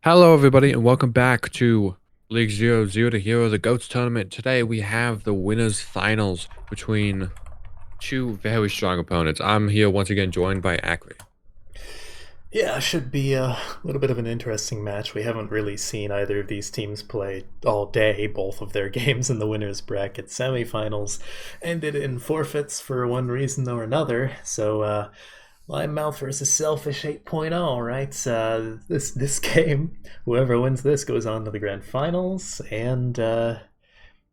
Hello, everybody, and welcome back to League Zero Zero to Hero, the GOATS tournament. Today, we have the winners finals between two very strong opponents. I'm here once again joined by Akri. Yeah, it should be a little bit of an interesting match. We haven't really seen either of these teams play all day. Both of their games in the winners bracket semifinals ended in forfeits for one reason or another. So, Linemouth versus Selfish 8.0, right? This game, whoever wins this goes on to the grand finals and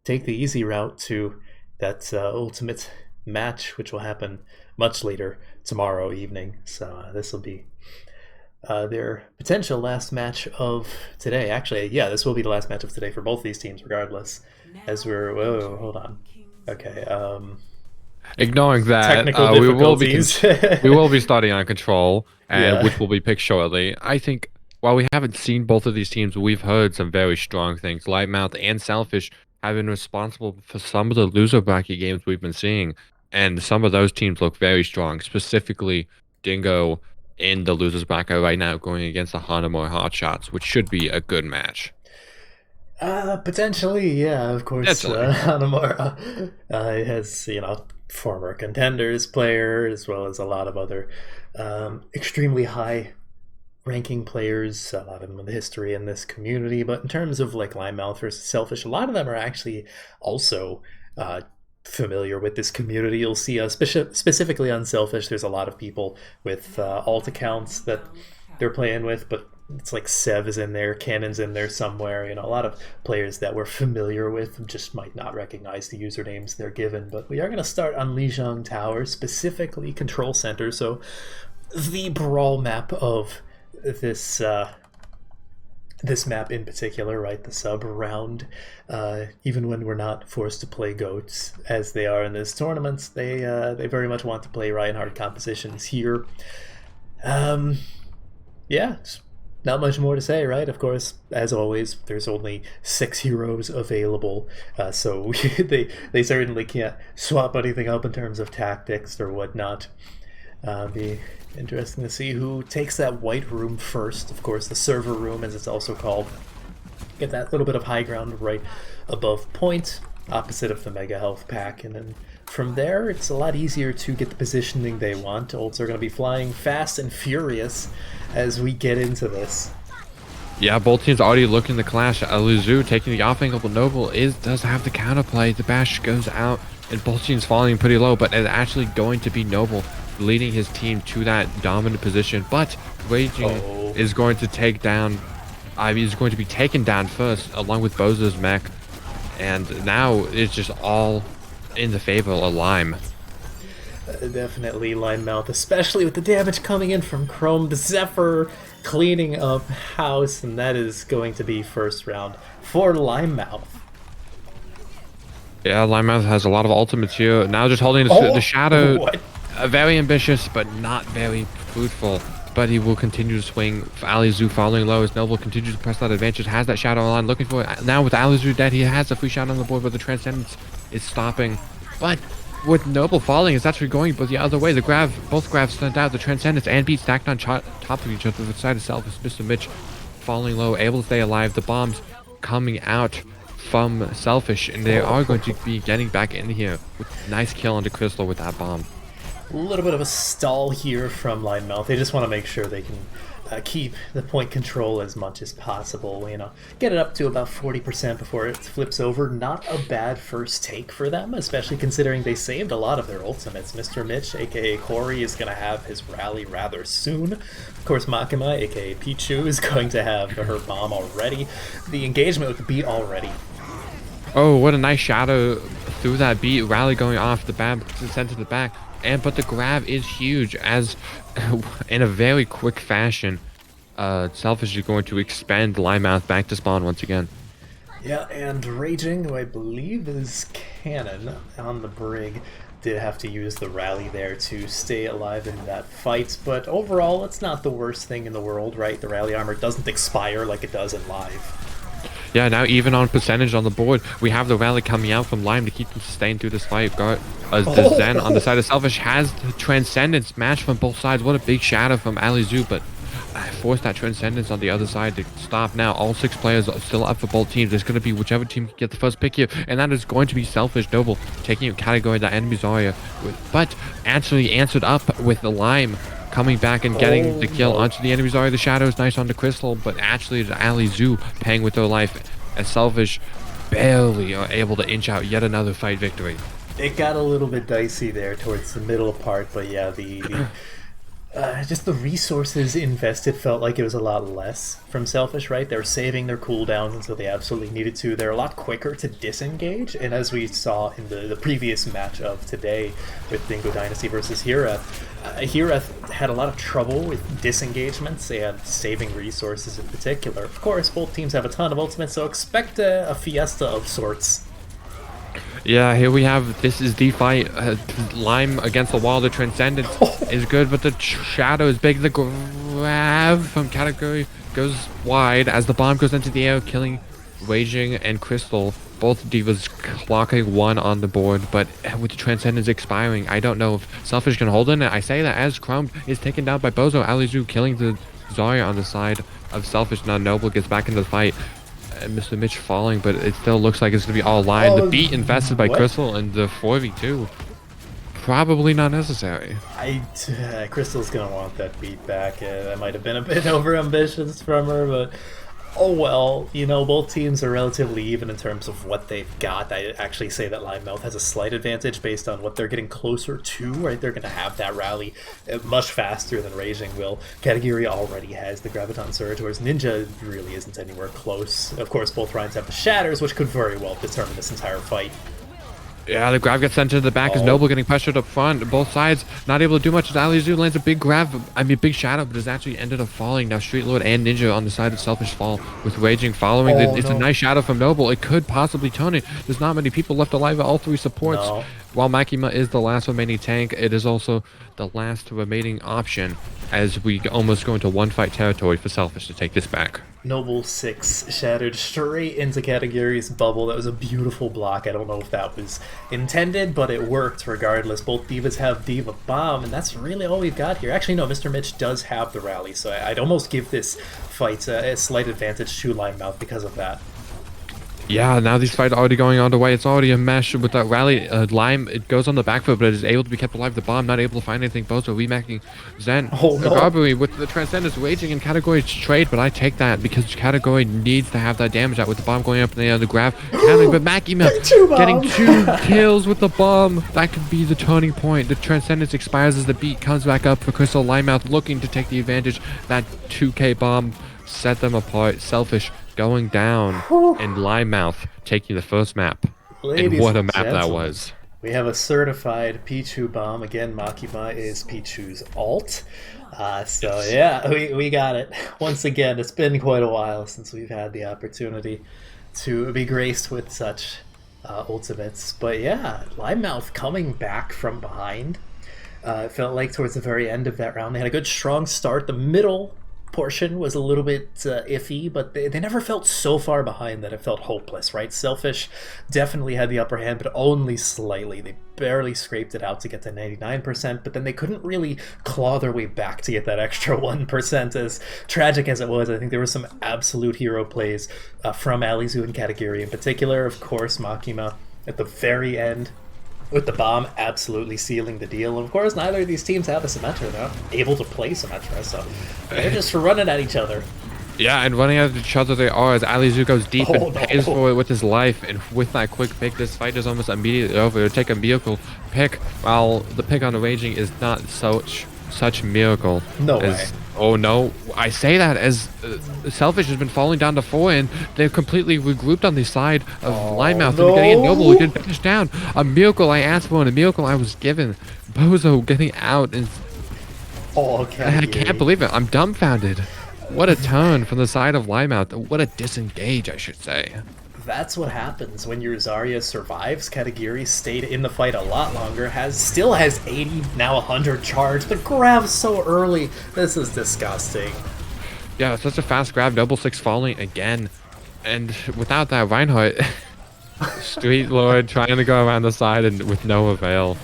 take the easy route to that ultimate match, which will happen much later tomorrow evening. So this will be their potential last match of today. Actually, yeah, this will be the last match of today for both these teams, regardless. As we're whoa, hold on. Okay, Ignoring that, technical we will be difficulties. we will be starting on Control, and Yeah. which will be picked shortly. I think while we haven't seen both of these teams, we've heard some very strong things. Lightmouth and Selfish have been responsible for some of the loser bracket games we've been seeing, and some of those teams look very strong. Specifically, Dingo in the losers bracket right now going against the Hanamore Hotshots, which should be a good match. Potentially, yeah. Of course, Potentially. Hanamura has former contenders player as well as a lot of other extremely high ranking players, a lot of them in the history in this community. But in terms of like Linemouth versus Selfish, a lot of them are actually also familiar with this community. You'll see, specifically on Selfish, there's a lot of people with alt accounts that they're playing with, but it's like Sev is in there, Cannon's in there somewhere. A lot of players that we're familiar with just might not recognize the usernames they're given. But we are going to start on Lijiang Tower, specifically Control Center. So the brawl map of this map in particular, right? The sub round. Even when we're not forced to play goats as they are in this tournament, they very much want to play Reinhardt compositions here. Yeah, not much more to say, right? Of course, as always, there's only 6 heroes available, so they certainly can't swap anything up in terms of tactics or whatnot. Be interesting to see who takes that white room first. Of course, the server room, as it's also called. Get that little bit of high ground right above point, opposite of the Mega Health Pack, and then from there, it's a lot easier to get the positioning they want. Ults are going to be flying fast and furious as we get into this. Yeah, both teams already looking to clash. Lizu taking the off angle, but Noble does have the counterplay. The bash goes out, and both teams falling pretty low, but it's actually going to be Noble leading his team to that dominant position. But Raging is going to take down, he's going to be taken down first, along with Boza's mech. And now it's just all in the favor of Lime. Definitely Linemouth, especially with the damage coming in from Chrome. The Zephyr cleaning up house, and that is going to be first round for Linemouth. Yeah, Linemouth has a lot of ultimates here. Now just holding the shadow. What? Very ambitious, but not very fruitful. But he will continue to swing. Alizu falling low as Noble continues to press that advantage. Has that shadow line looking for it. Now with Alizu dead, he has a free shot on the board, but the Transcendence is stopping. But with Noble falling, it's actually going but the other way. The grab, both grabs stand out. The Transcendence and Beat stacked on top of each other. The side itself is Mr. Mitch falling low, able to stay alive. The bombs coming out from Selfish, and they are going to be getting back in here with nice kill onto Crystal with that bomb. A little bit of a stall here from Linemouth. They just want to make sure they can keep the point control as much as possible. Get it up to about 40% before it flips over. Not a bad first take for them, especially considering they saved a lot of their ultimates. Mr. Mitch, aka Corey, is going to have his rally rather soon. Of course, Makima, aka Pichu, is going to have her bomb already. The engagement with the Beat already. Oh, what a nice shadow through that Beat. Rally going off the back, sent to the back. But the grab is huge as in a very quick fashion, Selfish is going to expand Linemouth back to spawn once again. Yeah, and Raging, who I believe is Cannon on the Brig, did have to use the rally there to stay alive in that fight, but overall it's not the worst thing in the world, right? The rally armor doesn't expire like it does in live. Yeah, now even on percentage on the board, we have the rally coming out from Lime to keep them sustained through this fight. The Zen on the side of Selfish has the Transcendence match from both sides. What a big shadow from Alizu, but force that Transcendence on the other side to stop now. All 6 players are still up for both teams. It's going to be whichever team can get the first pick here, and that is going to be Selfish Noble taking a category that enemy Zarya, but actually answered up with the Lime coming back and getting the kill onto the enemy Zarya. The Shadow is nice on the Crystal, but actually the Alizu paying with their life as Selfish barely are able to inch out yet another fight victory. It got a little bit dicey there towards the middle part, but yeah, just the resources invested felt like it was a lot less from Selfish, right? They were saving their cooldowns until they absolutely needed to. They're a lot quicker to disengage, and as we saw in the previous match of today with Dingo Dynasty versus Hireth, Hireth had a lot of trouble with disengagements and saving resources in particular. Of course, both teams have a ton of ultimates, so expect a fiesta of sorts. Yeah, here we have, this is the fight. Lime against the wall. The Transcendence is good, but the Shadow is big. The grab from Category goes wide as the bomb goes into the air, killing Raging and Crystal. Both divas clocking 1 on the board, but with the Transcendence expiring, I don't know if Selfish can hold in it. I say that as Chrome is taken down by Bozo. Alizu killing the Zarya on the side of Selfish. Now Noble gets back into the fight. Mr. Mitch falling, but it still looks like it's going to be all line. The beat invested by Crystal and the 4v2. Probably not necessary. Crystal's going to want that beat back. That might have been a bit overambitious from her, but oh well. You know, both teams are relatively even in terms of what they've got. I actually say that Limemouth has a slight advantage based on what they're getting closer to, right? They're going to have that rally much faster than Raging will. Kategori already has the Graviton Surge, whereas Ninja really isn't anywhere close. Of course, both Ryans have the Shatters, which could very well determine this entire fight. Yeah, the grab gets sent to the back as Noble getting pressured up front. Both sides not able to do much as Alizu lands a big grab, big shadow, but has actually ended up falling. Now Street Lord and Ninja on the side of Selfish fall with Raging following. It's a nice shadow from Noble. It could possibly turn it. There's not many people left alive at all 3 supports. While Makima is the last remaining tank, it is also the last remaining option as we almost go into 1-fight territory for Selfish to take this back. Noble 6 shattered straight into Kategori's bubble. That was a beautiful block. I don't know if that was intended, but it worked regardless. Both divas have Diva Bomb, and that's really all we've got here. Actually, no, Mr. Mitch does have the rally, so I'd almost give this fight a slight advantage to Limemouth because of that. Yeah, now these fights are already going on the way. It's already a mesh with that rally. Lime, it goes on the back foot, but it is able to be kept alive. The bomb not able to find anything. Bozo remacking Zen. Garbary with the Transcendence Raging in Category trade, but I take that because Category needs to have that damage out with the bomb going up in the air, the grab. But Makima getting 2 kills with the bomb. That could be the turning point. The Transcendence expires as the beat comes back up for Crystal. Limemouth looking to take the advantage. That 2k bomb set them apart. Selfish going down, and Limemouth taking the first map. And what a map that was. We have a certified Pichu bomb. Again, Makima is Pichu's alt. So yeah, we got it. Once again, it's been quite a while since we've had the opportunity to be graced with such ultimates. But yeah, Limemouth coming back from behind. It felt like towards the very end of that round, they had a good strong start. The middle portion was a little bit iffy, but they never felt so far behind that it felt hopeless, right? Selfish definitely had the upper hand, but only slightly. They barely scraped it out to get to 99%, but then they couldn't really claw their way back to get that extra 1%. As tragic as it was, I think there were some absolute hero plays from Alizu and Kategori in particular. Of course, Makima at the very end with the bomb absolutely sealing the deal. And of course, neither of these teams have a Symmetra. They're not able to play Symmetra, so they're just running at each other. Yeah, and running at each other they are as Alizu goes deep and pays for it with his life. And with that quick pick, this fight is almost immediately over. It'll take a miracle pick, while the pick on the Raging is not such miracle. No way. Oh no, I say that as Selfish has been falling down to 4, and they're completely regrouped on the side of Limemouth. And getting a Noble who didn't finish down. A miracle I asked for and a miracle I was given. Bozo getting out, and I can't believe it. I'm dumbfounded. What a turn from the side of Limemouth. What a disengage, I should say. That's what happens when your Zarya survives. Kategori stayed in the fight a lot longer, still has 80, now 100 charge. The grab so early. This is disgusting. Yeah, such a fast grab. Noble 6 falling again. And without that, Reinhardt, Street Lord trying to go around the side and with no avail.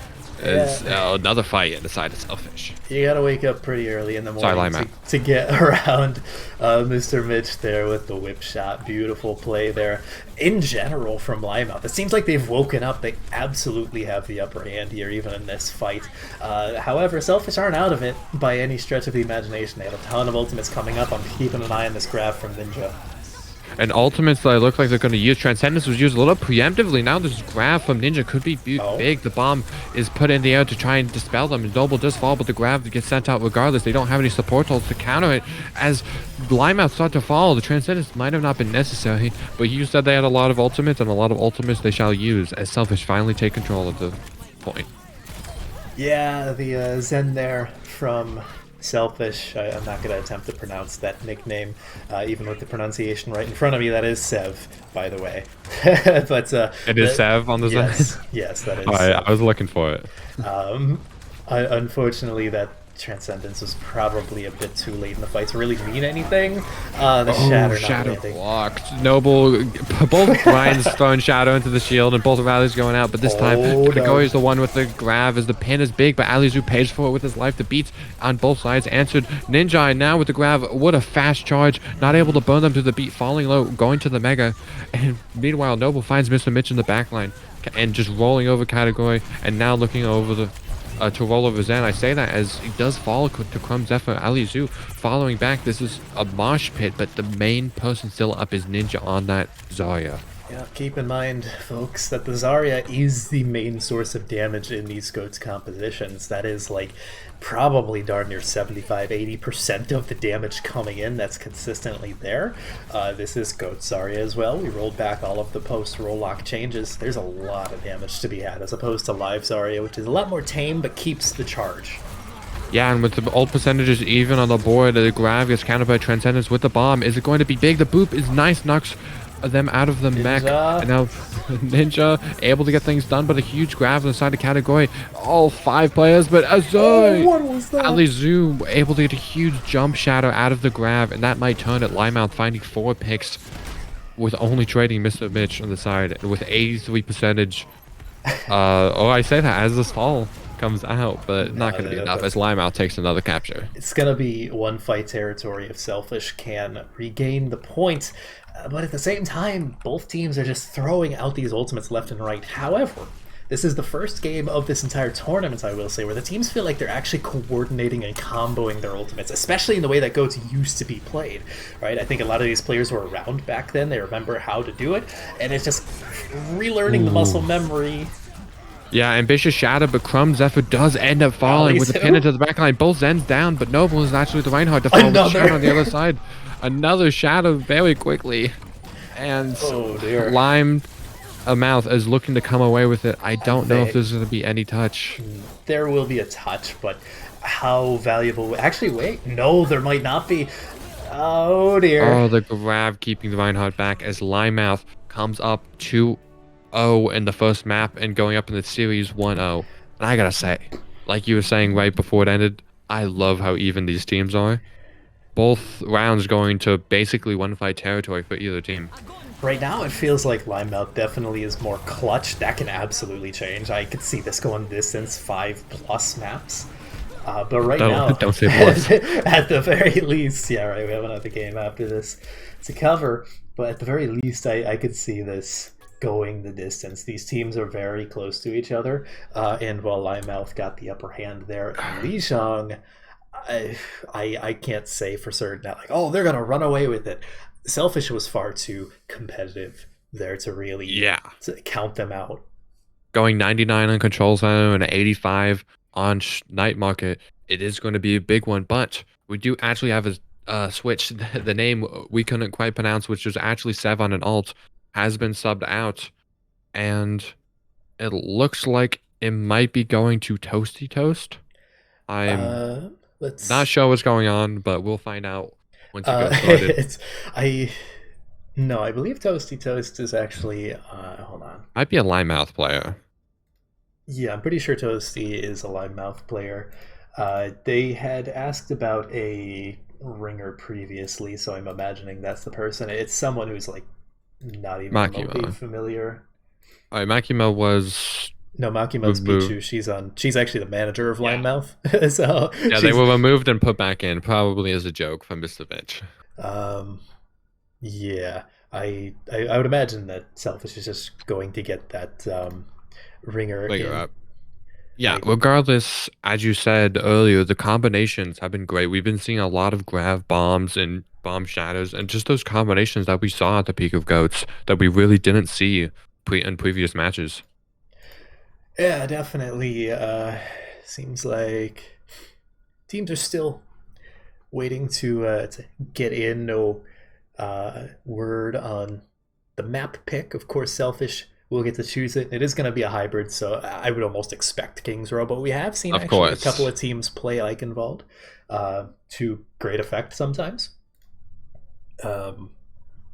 Is Yeah. another fight in the side of Selfish. You gotta wake up pretty early in the Sorry, morning Lima. to get around Mr. Mitch there with the whip shot. Beautiful play there. In general, from Limeout, it seems like they've woken up. They absolutely have the upper hand here, even in this fight. However, Selfish aren't out of it by any stretch of the imagination. They have a ton of ultimates coming up. I'm keeping an eye on this grab from Ninja. And ultimates that look like they're going to use. Transcendence was used a little preemptively. Now this grab from Ninja could be Oh. big. The bomb is put in the air to try and dispel them. And Noble does fall, but the grab gets sent out regardless. They don't have any support tools to counter it. As Limeout start to fall, the Transcendence might have not been necessary, but you said they had a lot of ultimates, and a lot of ultimates they shall use as Selfish finally take control of the point. Yeah, the Zen there from Selfish. I'm not going to attempt to pronounce that nickname, even with the pronunciation right in front of me. That is Sev, by the way. But It is Sev on the yes, side? yes, that is. I was looking for it. Unfortunately, that Transcendence was probably a bit too late in the fight to really mean anything. The Shatter not Shadow landing. blocked. Noble, both Ryan's throwing Shadow into the shield, and both of Ali's going out. But this time, Oh, Kategori no. is the one with the grab, as the pin is big, but Alizu pays for it with his life. The beats on both sides answered. Ninja now with the grab. What a fast charge. Not able to burn them to the beat, falling low, going to the Mega. And meanwhile, Noble finds Mr. Mitch in the backline and just rolling over Kategori, and now looking over the to roll over Zen. I say that as he does fall to Chrome Zephyr. Alizu following back. This is a mosh pit, but the main person still up is Ninja on that Zarya. Yeah, keep in mind, folks, that the Zarya is the main source of damage in these Goats compositions. That is like probably darn near 75-80% of the damage coming in that's consistently there. This is Goat Zarya as well. We rolled back all of the post-roll lock changes. There's a lot of damage to be had as opposed to Live Zarya, which is a lot more tame but keeps the charge. Yeah, and with the ult percentages even on the board, the grab gets countered by Transcendence with the bomb. Is it going to be big? The boop is nice, knocks them out of the mech. And now Ninja able to get things done, but a huge grab on the side of Kategori. All 5 players, but Azoy! what was that? Alizu able to get a huge jump shadow out of the grab, and that might turn it. Limeout finding 4 picks with only trading Mr. Mitch on the side with 83 percentage. I say that as the stall comes out, but not going to be enough as Limeout takes another capture. It's going to be one fight territory if Selfish can regain the point. But at the same time, both teams are just throwing out these ultimates left and right. However, this is the first game of this entire tournament, I will say, where the teams feel like they're actually coordinating and comboing their ultimates, especially in the way that Goats used to be played, right? I think a lot of these players were around back then. They remember how to do it, and it's just relearning the muscle memory. Yeah, ambitious shadow, but Chrome Zephyr does end up falling with a pin into the backline. Both Zen's down, but Noble is actually the Reinhardt to fall with Shadow on the other side. Another Shadow very quickly. And Lime Mouth is looking to come away with it. I don't know if there's going to be any touch. There will be a touch, but how valuable... Actually, wait. No, there might not be. Oh, dear. Oh, the grab keeping the Reinhardt back as Lime Mouth comes up 2-0 in the first map and going up in the series 1-0. And I gotta say, like you were saying right before it ended, I love how even these teams are. Both rounds going to basically one fight territory for either team. Right now, it feels like Limemouth definitely is more clutch. That can absolutely change. I could see this going distance 5+ maps. But right now, don't say plus. at the very least, yeah, right, we have another game after this to cover. But at the very least, I could see this going the distance. These teams are very close to each other. And while Limemouth got the upper hand there, Lijiang, I can't say for certain that, like, oh, they're going to run away with it. Selfish was far too competitive there to really to count them out. Going 99 on Control Center and 85 on Night Market, it is going to be a big one, but we do actually have a switch. The name we couldn't quite pronounce, which was actually Sev on an alt, has been subbed out, and it looks like it might be going to Toasty Toast. I'm not sure what's going on, but we'll find out once you get started. I believe Toasty Toast is actually hold on. Might be a Limemouth player. Yeah, I'm pretty sure Toasty is a Limemouth player. They had asked about a ringer previously, so I'm imagining that's the person. It's someone who's like not even remotely familiar. Alright, Makima was No, Makima's removed. Pichu. She's actually the manager of Yeah. Linemouth. So Yeah, they she's were removed and put back in, probably as a joke from Mr. Finch. um yeah. I would imagine that Selfish is just going to get that ringer Figure in. out. Yeah, Like, regardless, as you said earlier, the combinations have been great. We've been seeing a lot of grav bombs and bomb shadows, and just those combinations that we saw at the peak of goats that we really didn't see in previous matches. yeah, definitely. Seems like teams are still waiting to get in. No word on the map pick. Of course, Selfish will get to choose it. It is going to be a hybrid, so I would almost expect Kings Row. But we have seen Of actually a couple course. of teams play Eichenwald to great effect sometimes. Um,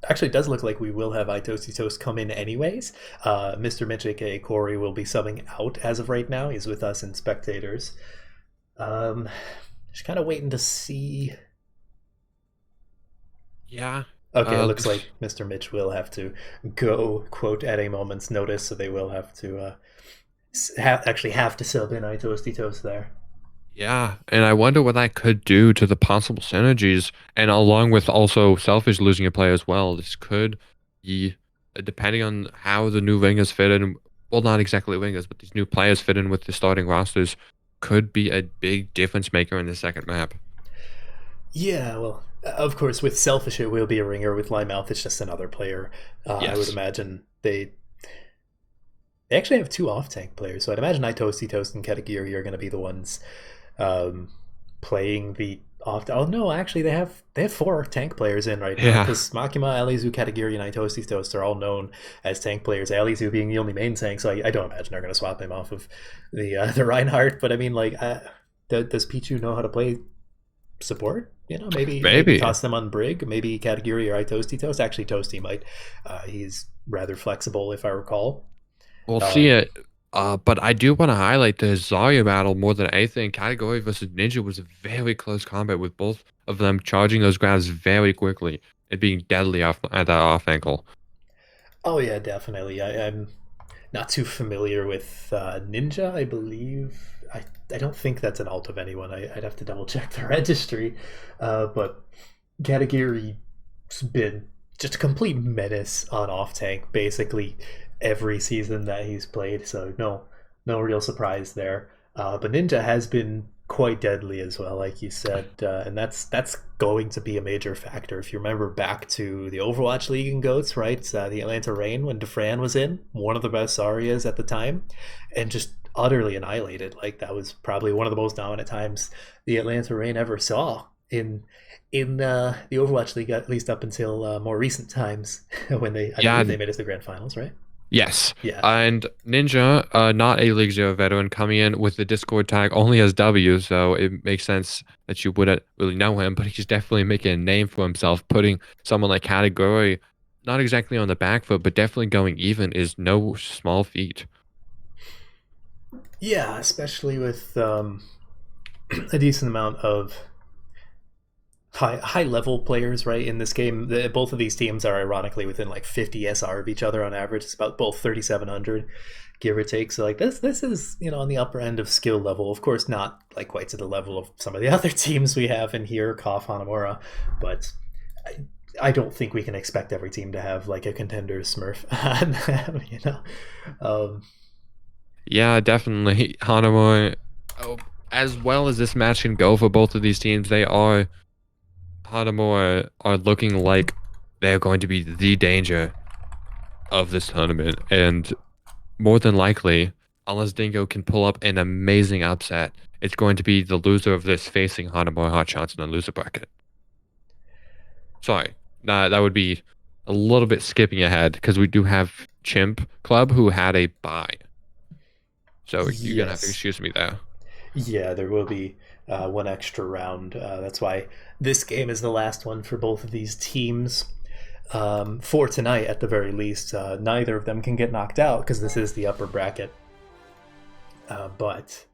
Actually, it does look like we will have iToasty Toast come in anyways. Mr. Mitch, aka Corey, will be subbing out as of right now. He's with us in spectators. Um, just kind of waiting to see. Yeah. Okay, it Uh, looks like Mr. Mitch will have to go, quote, at a moment's notice, so they will have to actually have to sub in iToasty Toast there. yeah, and I wonder what that could do to the possible synergies, and along with also Selfish losing a player as well. This could be, depending on how the new wingers fit in, well, not exactly wingers, but these new players fit in with the starting rosters, could be a big difference maker in the second map. Yeah, well, of course, with Selfish, it will be a ringer. With Linemouth, it's just another player. I would Yes. imagine they actually have two off tank players, so I'd imagine iToasty Toast and Ketagiri are going to be the ones um, playing the off. Oh no, actually they have four tank players in right now Yeah. because Makima, Alizu, Ketagiri, and iToasty Toast are all known as tank players. Alizu being the only main tank, so I don't imagine they're going to swap him off of the Reinhardt. But I mean, like, does Pichu know how to play support? Maybe Maybe. toss them on Brig. Maybe Katagiri or iToasty Toast. Actually, Toasty might. He's rather flexible, if I recall. We'll see Um, it. But I do want to highlight the Zarya battle more than anything. Category versus Ninja was a very close combat with both of them charging those grabs very quickly and being deadly off at that off ankle. oh yeah, definitely. I'm not too familiar with Ninja. I believe I don't think that's an alt of anyone. I'd have to double check the registry, but Katagiri's been just a complete menace on off tank basically every season that he's played. So no real surprise there. But Ninja has been quite deadly as well, like you said, and that's going to be a major factor. If you remember back to the Overwatch League in Goats, right? The Atlanta Reign when Dufran was in, one of the best Zarias at the time, and just utterly annihilated. Like that was probably one of the most dominant times the Atlanta Reign ever saw in the Overwatch League, at least up until more recent times when I Yeah, believe they made it to the grand finals, right? yes. Yeah. And Ninja, not a League Zero veteran, coming in with the Discord tag only as W, so it makes sense that you wouldn't really know him, but he's definitely making a name for himself. Putting someone like Category, not exactly on the back foot, but definitely going even is no small feat. Yeah, especially with a decent amount of high level players, right? In this game, both of these teams are ironically within like 50 SR of each other on average. It's about both 3,700, give or take. So like this is on the upper end of skill level. Of course, not like quite to the level of some of the other teams we have in here, Koff, Hanamura, but. I don't think we can expect every team to have like a contender Smurf, Um, Yeah, definitely. Hanamura, oh, as well as this match can go for both of these teams, Hanamura are looking like they're going to be the danger of this tournament. And more than likely, unless Dingo can pull up an amazing upset, it's going to be the loser of this facing Hanamura Hotshots in the loser bracket. Sorry, that would be a little bit skipping ahead because we do have Chimp Club who had a bye. So you're going to have to yes. excuse me there. Yeah, there will be one extra round. That's why this game is the last one for both of these teams. For tonight, at the very least, neither of them can get knocked out because this is the upper bracket. But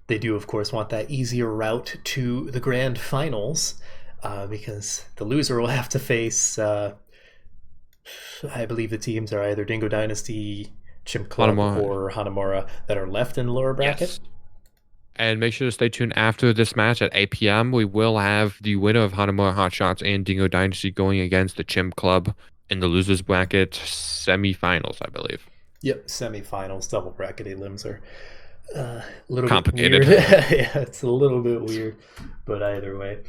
they do, of course, want that easier route to the grand finals because the loser will have to face. I believe the teams are either Dingo Dynasty, Chimp Club Hanamura. or Hanamura that are left in the lower bracket. Yes. And make sure to stay tuned after this match at 8 p.m. We will have the winner of Hanamura Hotshots and Dingo Dynasty going against the Chimp Club in the losers bracket semifinals, I believe. Yep, semifinals, double bracket elims are a little Complicated. bit weird. Yeah, it's a little bit weird, but either way.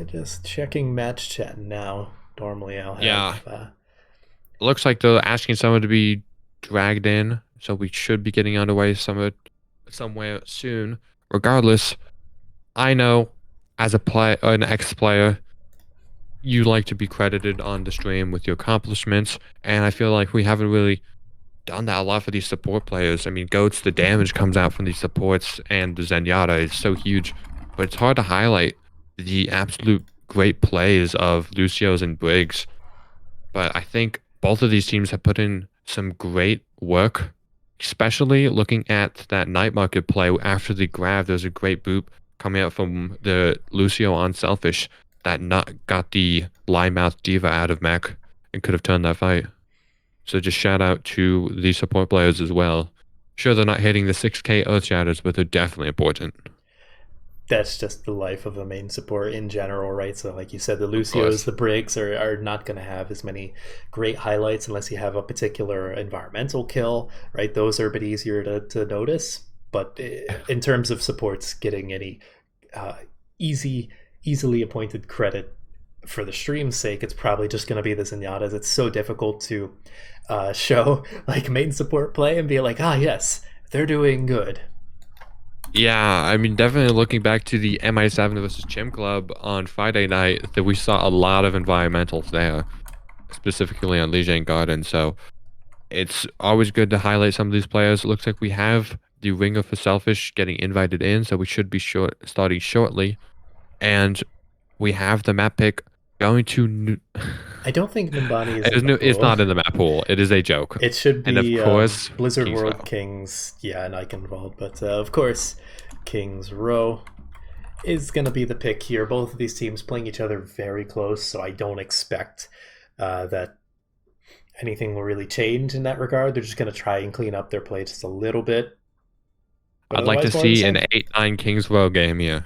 Just checking match chat now. Normally I'll have... Looks like they're asking someone to be dragged in, so we should be getting underway somewhere soon. Regardless, I know as an ex-player, you like to be credited on the stream with your accomplishments, and I feel like we haven't really done that a lot for these support players. I mean, Goats, the damage comes out from these supports, and the Zenyatta is so huge, but it's hard to highlight the absolute great plays of Lucio's and Briggs. But I think both of these teams have put in some great work, especially looking at that night market play after the grab. There's a great boop coming out from the Lucio on Selfish that got the Linemouth Diva out of mech and could have turned that fight. So just shout out to the support players as well. Sure, they're not hitting the 6k Earth Shatters, but they're definitely important. That's just the life of a main support in general, right? So like you said, the Lucios, the Briggs are not going to have as many great highlights unless you have a particular environmental kill, right? Those are a bit easier to notice. But in terms of supports getting any easily appointed credit for the stream's sake, it's probably just going to be the Zenyatas. It's so difficult to show like main support play and be like, yes, they're doing good. Yeah, I mean, definitely looking back to the MI7 versus Chimp Club on Friday night, that we saw a lot of environmentals there, specifically on Lijiang Garden. So it's always good to highlight some of these players. It looks like we have the Ringer for Selfish getting invited in, so we should be starting shortly. And we have the map pick going to... I don't think Nimbani is it's not in the map pool. It is a joke. It should be, and of course, Blizzard World Kings, and Eichenwald. But of course, Kings Row is going to be the pick here. Both of these teams playing each other very close, so I don't expect that anything will really change in that regard. They're just going to try and clean up their play just a little bit. But I'd like to see an 8-9 Kings Row game here.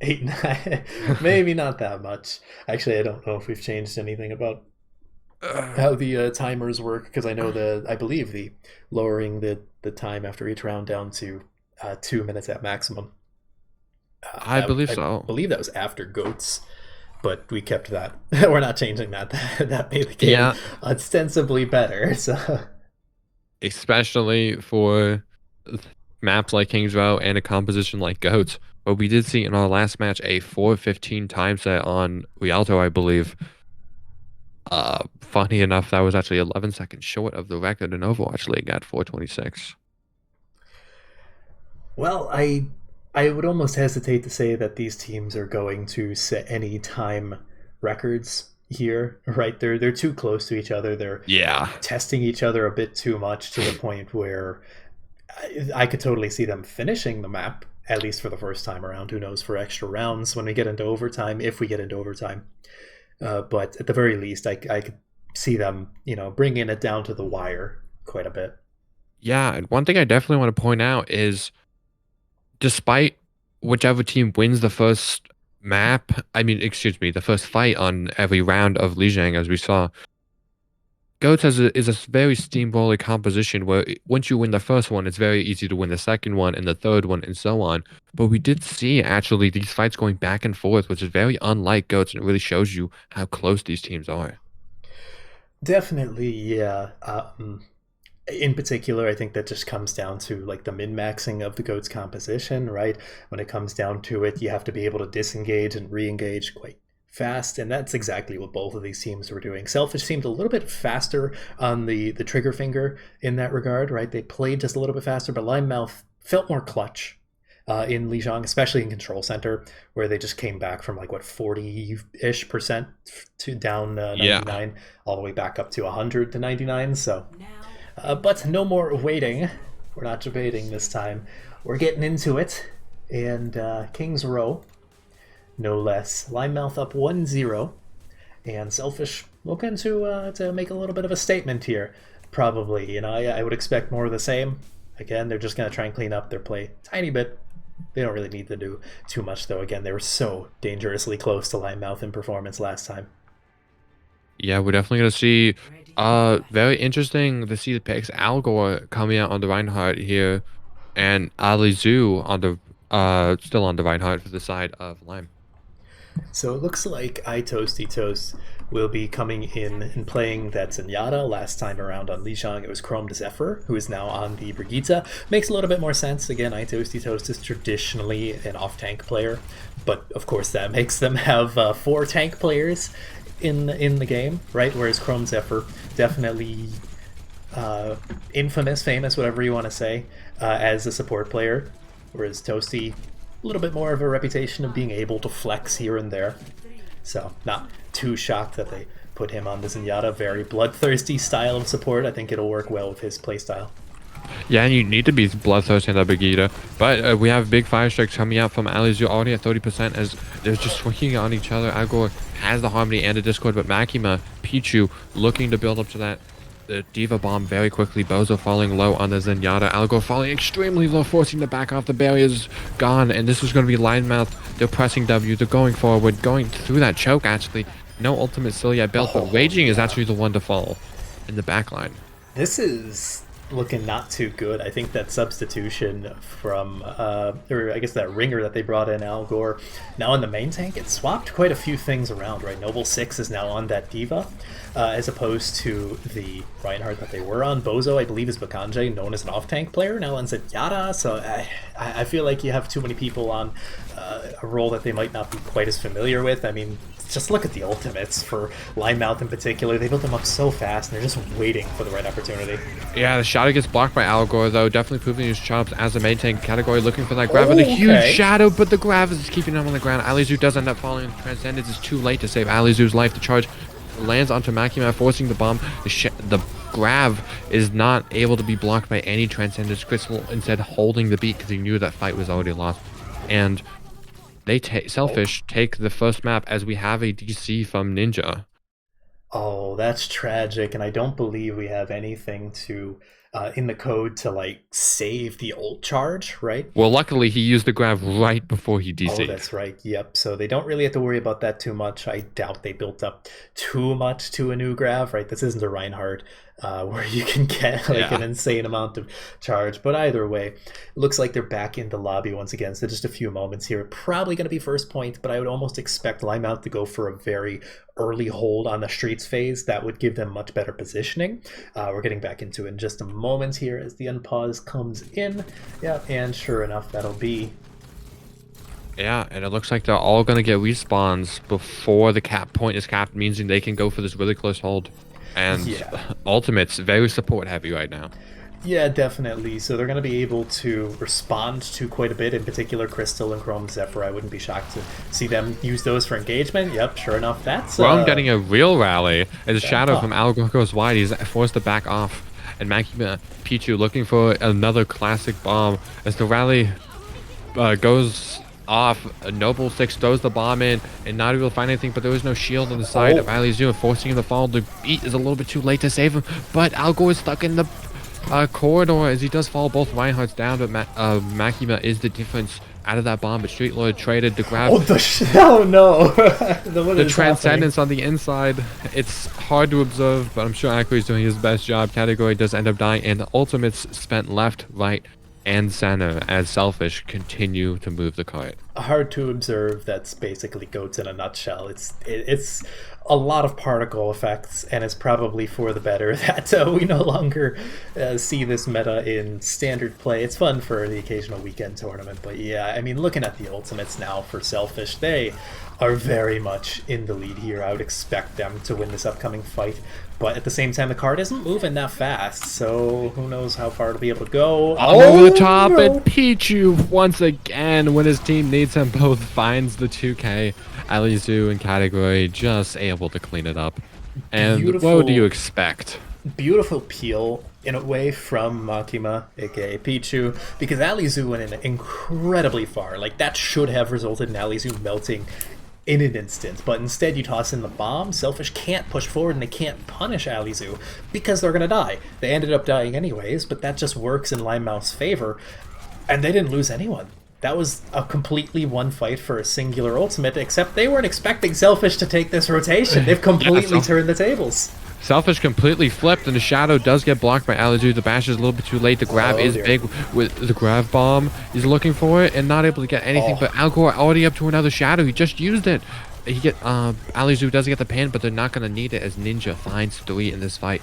8-9, maybe not that much. Actually, I don't know if we've changed anything about how the timers work, because I believe the lowering the time after each round down to 2 minutes at maximum. I believe so. I believe that was after Goats, but we kept that. We're not changing that. That made the game ostensibly better. So, especially for maps like Kings Row and a composition like Goats. But we did see in our last match a 4:15 time set on Rialto, I believe. Funny enough, that was actually 11 seconds short of the record in Overwatch League at 4:26. Well, I would almost hesitate to say that these teams are going to set any time records here, right? They're too close to each other. They're testing each other a bit too much to the point where I could totally see them finishing the map, at least for the first time around. Who knows for extra rounds when we get into overtime, if we get into overtime. But at the very least, I could see them, bringing it down to the wire quite a bit. Yeah, and one thing I definitely want to point out is, despite whichever team wins the first the first fight on every round of Lijiang, as we saw, Goats is a very steamroller composition where once you win the first one, it's very easy to win the second one and the third one and so on. But we did see actually these fights going back and forth, which is very unlike Goats, and it really shows you how close these teams are. Definitely, yeah. In particular, I think that just comes down to like the min-maxing of the Goats composition, right? When it comes down to it, you have to be able to disengage and re-engage quite fast, and that's exactly what both of these teams were doing. Selfish seemed a little bit faster on the trigger finger in that regard, right? They played just a little bit faster, but Linemouth felt more clutch in Lijiang, especially in Control Center, where they just came back from 40-ish% to down 99, all the way back up to 100 to 99. So, but no more waiting. We're not debating this time. We're getting into it, and Kings Row, no less. Linemouth up 1-0, And Selfish looking to make a little bit of a statement here. Probably, I would expect more of the same. Again, they're just going to try and clean up their play tiny bit. They don't really need to do too much, though. Again, they were so dangerously close to Linemouth in performance last time. Yeah, we're definitely gonna see. Very interesting to see the picks. Algor coming out on the Reinhardt here, and Ali Zu on the still on the Reinhardt for the side of Lime. So it looks like iToasty Toast will be coming in and playing that Zenyatta. Last time around on Lijiang, it was Chrome to Zephyr, who is now on the Brigitte. Makes a little bit more sense. Again, iToasty Toast is traditionally an off-tank player, but of course that makes them have 4 tank players in the game, right? Whereas Chrome Zephyr definitely infamous, famous, whatever you want to say, as a support player, whereas Toasty, a little bit more of a reputation of being able to flex here and there. So not too shocked that they put him on the Zenyatta. Very bloodthirsty style of support. I think it'll work well with his playstyle. Yeah, and you need to be bloodthirsty in that Brigitte. But we have big fire strikes coming out from Alizu already at 30% as they're just swinging on each other. Algor has the Harmony and the Discord, but Makima, Pichu looking to build up to that. The D.Va Bomb very quickly. Bozo falling low on the Zenyatta. Algor falling extremely low, forcing to back off. The barrier's gone, and this is going to be Linemouth. They're pressing W. They're going forward, going through that choke, actually. No ultimate still yet built, but Raging is actually the one to fall in the backline. This is looking not too good. I think that substitution from, or I guess that ringer that they brought in, Algor, now in the main tank, it swapped quite a few things around, right? Noble 6 is now on that D.Va, as opposed to the Reinhardt that they were on. Bozo, I believe, is Bakanje, known as an off-tank player, now on Zenyatta, so I feel like you have too many people on a role that they might not be quite as familiar with. I mean, just look at the ultimates for Linemouth in particular. They built them up so fast, and they're just waiting for the right opportunity. Yeah, the shadow gets blocked by Algor, though. Definitely proving his chops as a main tank category, looking for that grab. And a huge shadow, but the grab is keeping him on the ground. Alizu does end up falling. Transcendence is too late to save Alizu's life. The charge lands onto Makima, forcing the bomb. The grab is not able to be blocked by any Transcendence. Crystal instead holding the beat because he knew that fight was already lost. And they Selfish take the first map as we have a DC from Ninja. Oh, that's tragic, and I don't believe we have anything to in the code to like save the ult charge, right? Well, luckily he used the grab right before he DC'd. Oh, that's right. Yep. So they don't really have to worry about that too much. I doubt they built up too much to a new grab, right? This isn't a Reinhardt where you can get like an insane amount of charge. But either way, it looks like they're back in the lobby once again. So just a few moments here. Probably going to be first point, but I would almost expect Linemouth to go for a very early hold on the streets phase. That would give them much better positioning. We're getting back into it in just a moment here as the unpause comes in. Yeah, and sure enough, that'll be... Yeah, and it looks like they're all going to get respawns before the cap point is capped, meaning they can go for this really close hold. And Ultimate's very support heavy right now. Yeah, definitely. So they're going to be able to respond to quite a bit, in particular Crystal and Chrome Zephyr. I wouldn't be shocked to see them use those for engagement. Yep, sure enough, that's... Chrome getting a real rally as Shadow from Algor goes wide. He's forced to back off. And Makima Pichu looking for another classic bomb as the rally goes off. Noble 6 throws the bomb in and not able to find anything, but there is no shield on the side of Alizu, forcing him to fall. The beat is a little bit too late to save him, but Algor is stuck in the corridor as he does fall both Reinhardts down, but Makima is the difference out of that bomb. But Street Lord traded to grab the Transcendence on the inside. It's hard to observe, but I'm sure Akri is doing his best job. Category does end up dying, and the ultimates spent left, right, and center as Selfish continue to move the cart. Hard to observe. That's basically GOATS in a nutshell. It's a lot of particle effects, and it's probably for the better that we no longer see this meta in standard play. It's fun for the occasional weekend tournament, but yeah, I mean, looking at the ultimates now for Selfish, they are very much in the lead here. I would expect them to win this upcoming fight, but at the same time, the card isn't moving that fast, so who knows how far it'll be able to go. Over the top, and Pichu once again, when his team needs him, both finds the 2K. Alizu and Category just able to clean it up. And what do you expect? Beautiful peel in a way from Makima, aka Pichu, because Alizu went in incredibly far. Like, that should have resulted in Alizu melting in an instant, but instead you toss in the bomb. Selfish can't push forward and they can't punish Alizu because they're gonna die. They ended up dying anyways, but that just works in Limemouth's favor, and they didn't lose anyone. That was a completely one fight for a singular ultimate, except they weren't expecting Selfish to take this rotation. They've completely turned the tables. Selfish completely flipped, and the shadow does get blocked by Alizu. The bash is a little bit too late. The grab is big with the grab bomb. He's looking for it and not able to get anything, but Algor already up to another shadow. He just used it. Alizu does get the pin, but they're not going to need it as Ninja finds 3 in this fight.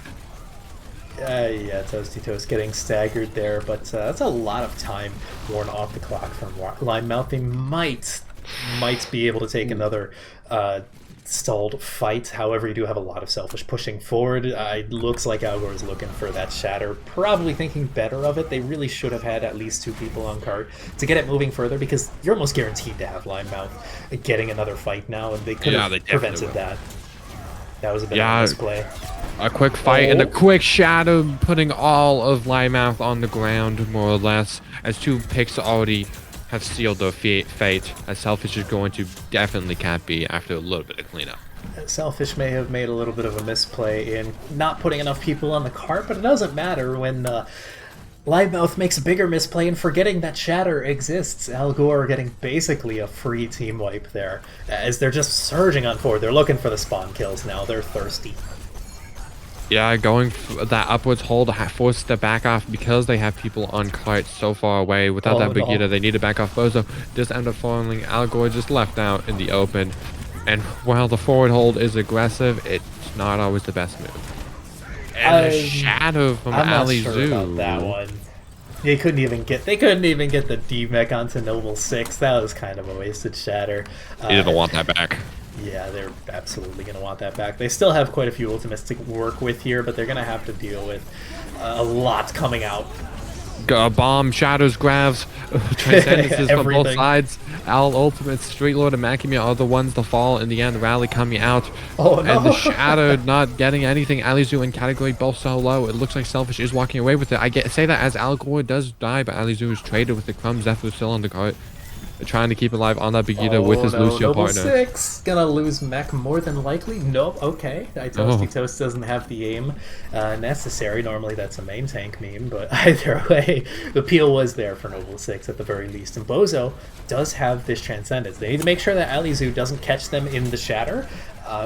Yeah, Toasty Toast getting staggered there, but that's a lot of time worn off the clock from Limemouth. They might be able to take another stalled fight. However, you do have a lot of Selfish pushing forward. It looks like Algor is looking for that shatter, probably thinking better of it. They really should have had at least 2 people on cart to get it moving further, because you're almost guaranteed to have Limemouth getting another fight now, and they could have prevented that. That was a bit of a misplay. A quick fight and a quick shadow, putting all of Limemouth on the ground, more or less, as 2 picks already have sealed their fate, as Selfish is going to definitely cap B after a little bit of cleanup. Selfish may have made a little bit of a misplay in not putting enough people on the cart, but it doesn't matter when Limemouth makes a bigger misplay and forgetting that shatter exists. Algor getting basically a free team wipe there, as they're just surging on forward. They're looking for the spawn kills now. They're thirsty. Yeah, going for that upwards hold, forced to back off because they have people on cart so far away. Without that Vegeta, they need to back off. Bozo just end up falling. Algor just left out in the open. And while the forward hold is aggressive, it's not always the best move. And the shadow from Alizu. Sure about that one. They couldn't even get the D-Mech onto Noble 6. That was kind of a wasted shatter. He didn't want that back. Yeah, they're absolutely going to want that back. They still have quite a few ultimates to work with here, but they're going to have to deal with a lot coming out. Bomb, shadows, grabs, transcendences from both sides. Al Ultimate, Street Lord, and Makimia are the ones to fall in the end. Rally coming out. And the shadow not getting anything. Alizu and Category both so low. It looks like Selfish is walking away with it. I say that as Algor does die, but Alizu is traded with the Crumbs. Zephyr still on the cart. Trying to keep alive on that Vegeta with his Lucio partner. Noble 6 gonna lose mech more than likely. Nope. Okay, Toasty Toast doesn't have the aim necessary. Normally that's a main tank meme, but either way, the peel was there for Noble 6 at the very least. And Bozo does have this Transcendence. They need to make sure that Alizu doesn't catch them in the shatter,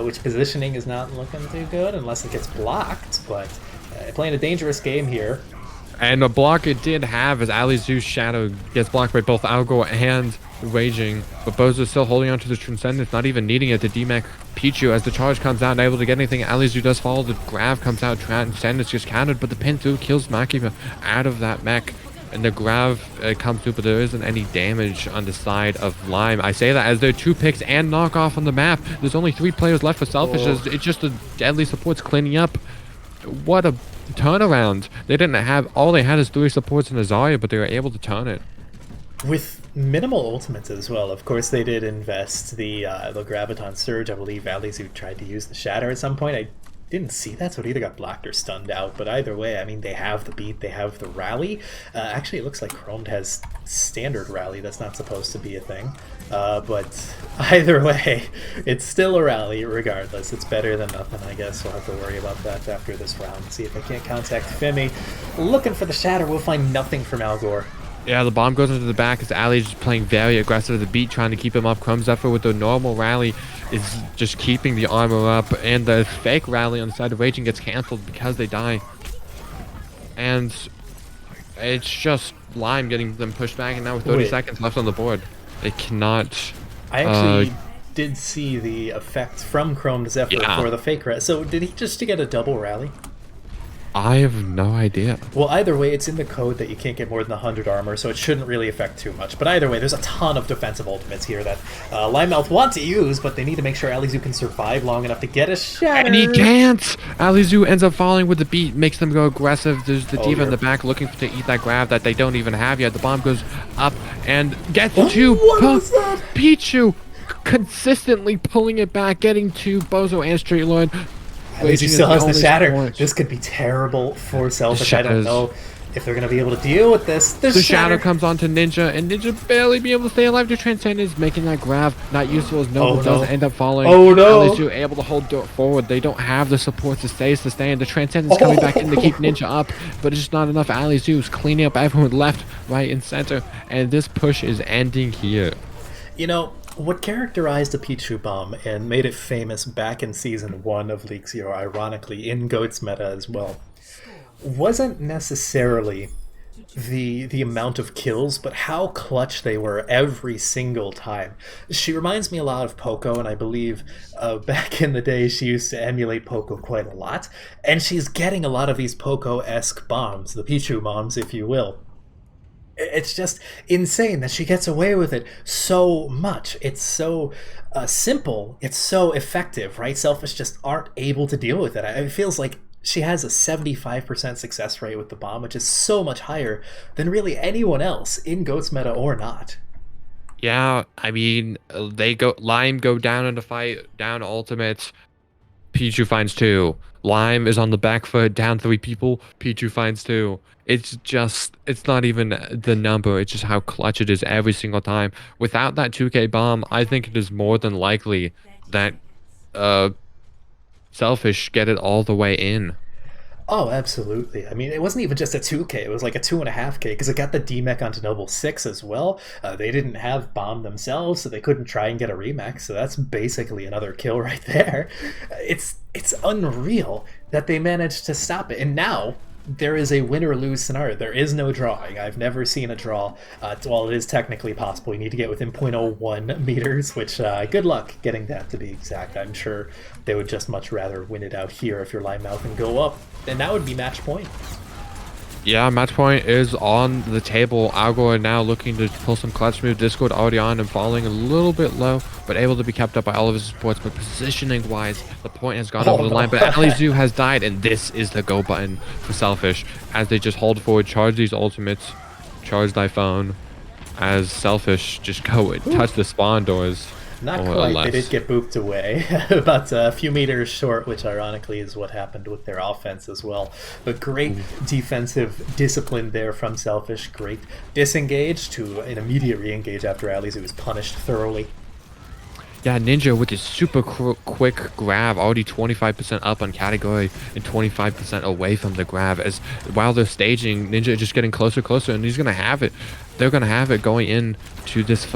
which positioning is not looking too good unless it gets blocked. But playing a dangerous game here. And a block it did have as Alizu's shadow gets blocked by both Algor and Raging, but Bozo still holding on to the Transcendence, not even needing it. The D-Mech Pichu, as the charge comes out, not able to get anything. Alizu does follow, the grab comes out, Transcendence just countered, but the pin through kills Makima out of that mech. And the grab comes through, but there isn't any damage on the side of Lime. I say that as there are 2 picks and knockoff on the map. There's only 3 players left for Selfish. It's just the deadly supports cleaning up. What a turnaround. They didn't have, all they had is 3 supports in Azaria, but they were able to turn it. With minimal ultimates as well. Of course, they did invest the Graviton Surge. I believe Alizu tried to use the Shatter at some point. I didn't see that, so it either got blocked or stunned out. But either way, I mean, they have the beat, they have the rally. Actually, it looks like Chromed has standard rally. That's not supposed to be a thing. But either way, it's still a rally regardless. It's better than nothing, I guess. We'll have to worry about that after this round. See if they can't contact Femi. Looking for the Shatter. We'll find nothing from Algor. Yeah, the bomb goes into the back as Ali is just playing very aggressive at the beat, trying to keep him up. Crumbs Zephyr with the normal rally is just keeping the armor up, and the fake rally on the side of Raging gets cancelled because they die. And it's just Lime getting them pushed back, and now with 30 seconds left on the board, they cannot... I actually did see the effect from Chrome Zephyr for the fake rally. So did he just get a double rally? I have no idea. Well, either way, it's in the code that you can't get more than 100 armor, so it shouldn't really affect too much. But either way, there's a ton of defensive ultimates here that Limemouth want to use, but they need to make sure Alizu can survive long enough to get a shatter. And he can't! Alizu ends up falling with the beat, makes them go aggressive. There's the D.Va in the back looking to eat that grab that they don't even have yet. The bomb goes up and gets to Pichu, consistently pulling it back, getting to Bozo and Street Lord. Alizu still has the shatter. This could be terrible for Selfish. I don't know if they're going to be able to deal with this. The shadow comes onto Ninja, and Ninja barely be able to stay alive. The Transcendence making that grab not useful as Noble does end up falling. Oh no! At least you're able to hold forward. They don't have the support to sustain. The Transcendence coming back in to keep Ninja up, but it's just not enough. AliZu's cleaning up everyone left, right, and center, and this push is ending here. You know, what characterized the Pichu Bomb and made it famous back in Season 1 of League Zero, ironically, in GOATS meta as well, wasn't necessarily the amount of kills, but how clutch they were every single time. She reminds me a lot of Poco, and I believe back in the day she used to emulate Poco quite a lot, and she's getting a lot of these Poco-esque bombs, the Pichu bombs, if you will. It's just insane that she gets away with it so much. It's so simple. It's so effective, right? Selfish just aren't able to deal with it. It feels like she has a 75% success rate with the bomb, which is so much higher than really anyone else in GOATS meta or not. Yeah, I mean, Lime go down in the fight, down ultimates. Pichu finds 2. Lime is on the back foot, down 3 people. Pichu finds 2. It's not even the number. It's just how clutch it is every single time. Without that 2K bomb, I think it is more than likely that Selfish get it all the way in. Oh, absolutely. I mean, it wasn't even just a 2K. It was like a 2.5K because it got the DMEC onto Noble 6 as well. They didn't have bomb themselves, so they couldn't try and get a remix. So that's basically another kill right there. It's unreal that they managed to stop it. And now there is a win or lose scenario. There is no drawing. I've never seen a draw. While it is technically possible, you need to get within 0.01 meters, which good luck getting that to be exact. I'm sure they would just much rather win it out here if you're Linemouth and go up. And that would be match point. Yeah, match point is on the table. Algor now looking to pull some clutch move. Discord already on and falling a little bit low, but able to be kept up by all of his supports. But positioning wise, the point has gone over the line. But AliZu has died, and this is the go button for Selfish as they just hold forward, charge these ultimates, charge thy phone, as Selfish just go and touch the spawn doors. Not quite. They did get booped away, about a few meters short, which ironically is what happened with their offense as well. But great defensive discipline there from Selfish. Great disengage to an immediate re-engage after AliZu was punished thoroughly. Yeah, Ninja with his super quick grab, already 25% up on category and 25% away from the grab. As while they're staging, Ninja just getting closer, and he's gonna have it. They're gonna have it going into this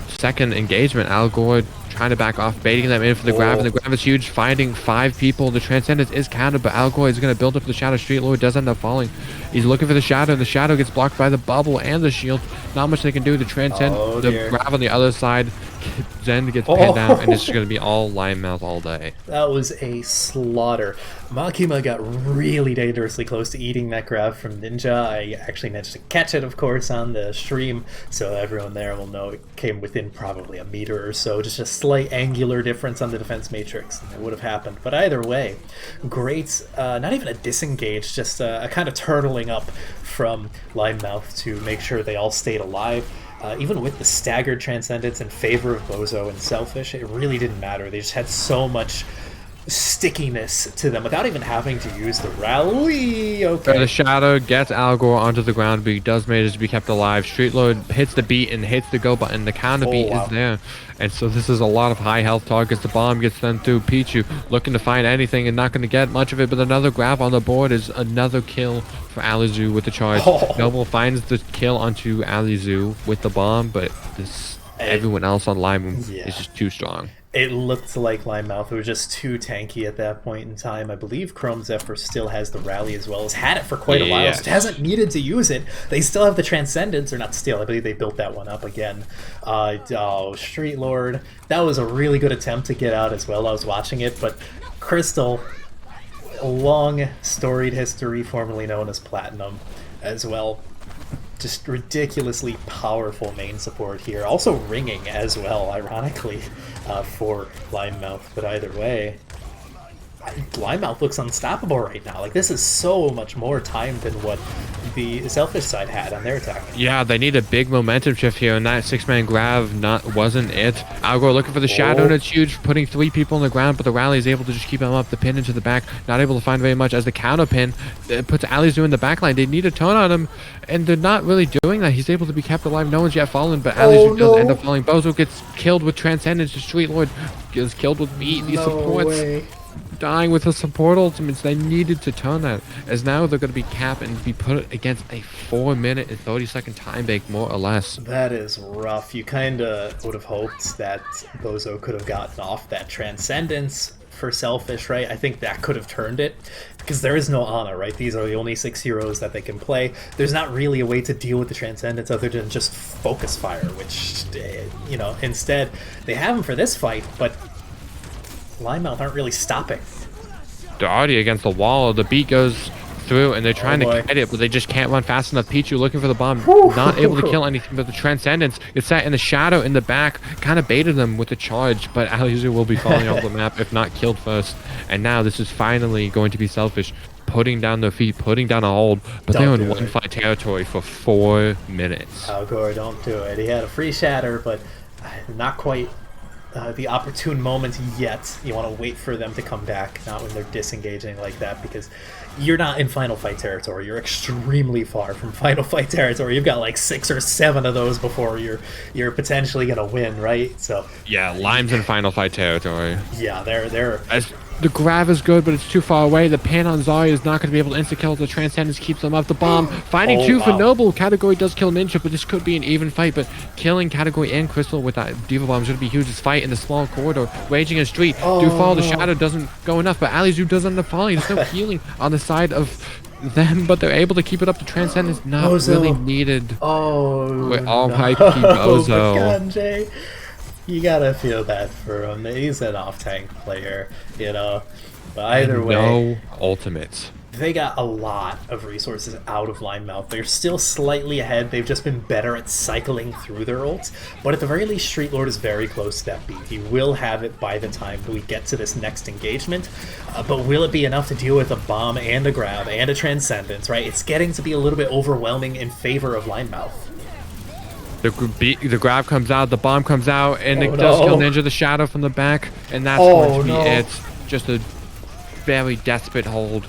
second engagement. Algor trying to back off, baiting them in for the grab, and the grab is huge, finding 5 people. The Transcendence is countered, but Algor is going to build up the Shadow. Street Lord does end up falling. He's looking for the Shadow, and the Shadow gets blocked by the bubble and the shield. Not much they can do. The the grab on the other side, Zen gets pinned down, and it's going to be all Linemouth all day. That was a slaughter. Makima got really dangerously close to eating that grab from Ninja. I actually managed to catch it, of course, on the stream, so everyone there will know it came within probably a meter or so. Just a slight angular difference on the defense matrix, and it would have happened. But either way, great, not even a disengage, just a kind of turtling up from Linemouth to make sure they all stayed alive. Even with the staggered Transcendence in favor of Bozo and Selfish, it really didn't matter. They just had so much stickiness to them without even having to use the rally. Okay. The Shadow gets Algor onto the ground, but he does manage to be kept alive. Street Lord hits the beat and hits the go button. The counter beat is there. And so this is a lot of high health targets. The bomb gets sent through. Pichu looking to find anything and not going to get much of it, but another grab on the board is another kill for AliZu with the charge. Noble finds the kill onto AliZu with the bomb, but everyone else on Lime is just too strong. It looked like Linemouth was just too tanky at that point in time. I believe Chrome Zephyr still has the rally as well. Has had it for quite a while, so hasn't needed to use it. They still have the Transcendence, or not still, I believe they built that one up again. Street Lord, that was a really good attempt to get out as well. I was watching it, but Crystal, a long storied history, formerly known as Platinum as well. Just ridiculously powerful main support here. Also ringing as well, ironically, for Linemouth. But either way, Linemouth looks unstoppable right now. Like, this is so much more time than what the Selfish side had on their attack. Yeah, they need a big momentum shift here, and that six-man grab wasn't it. Algor looking for the shadow, and it's huge, putting 3 people on the ground, but the rally is able to just keep him up. The pin into the back, not able to find very much as the counter pin puts Alizu in the back line. They need a turn on him, and they're not really doing that. He's able to be kept alive. No one's yet fallen, but Alizu does end up falling. Bozo gets killed with Transcendence. The Street Lord gets killed with Beat. These supports dying with the support ultimates. They needed to turn that, as now they're going to be capped and be put against a 4-minute and 30-second time bank, more or less. That is rough. You kind of would have hoped that Bozo could have gotten off that Transcendence for Selfish, right? I think that could have turned it, because there is no Ana, right? These are the only 6 heroes that they can play. There's not really a way to deal with the Transcendence other than just focus fire, which, you know, instead they have him for this fight, but Linemouth aren't really stopping. They're already against the wall. The Beat goes through, and they're trying to get it, but they just can't run fast enough. Pichu looking for the bomb, not able to kill anything, but the Transcendence is set in the shadow in the back, kind of baited them with the charge, but Alizu will be falling off the map if not killed first. And now this is finally going to be Selfish putting down their feet, putting down a hold, but they're in one fight territory for 4 minutes. Algor, don't do it. He had a free shatter, but not quite the opportune moment yet. You want to wait for them to come back, not when they're disengaging like that, because you're not in final fight territory. You're extremely far from final fight territory. You've got like 6 or 7 of those before you're potentially gonna win, right? So yeah, Lime's in final fight territory. Yeah, they're the grab is good, but it's too far away. The pan on Zarya is not going to be able to insta-kill. The Transcendence keeps them up. The bomb finding 2 for Noble. Category does kill Ninja, but this could be an even fight. But killing Category and Crystal with that Diva Bomb is going to be huge. This fight in the small corridor, raging in street. Do follow the shadow, doesn't go enough, but Alizu does end up falling. There's no healing on the side of them, but they're able to keep it up. The Transcendence not really needed. We're all hype Bozo. You gotta feel bad for him. He's an off-tank player, you know. But either way, no ultimates. They got a lot of resources out of Linemouth. They're still slightly ahead. They've just been better at cycling through their ults. But at the very least, Street Lord is very close to that beat. He will have it by the time we get to this next engagement. But will it be enough to deal with a bomb and a grab and a Transcendence, right? It's getting to be a little bit overwhelming in favor of Linemouth. The grab comes out, the bomb comes out, and it does kill Ninja the Shadow from the back, and that's going to be it. Just a very desperate hold,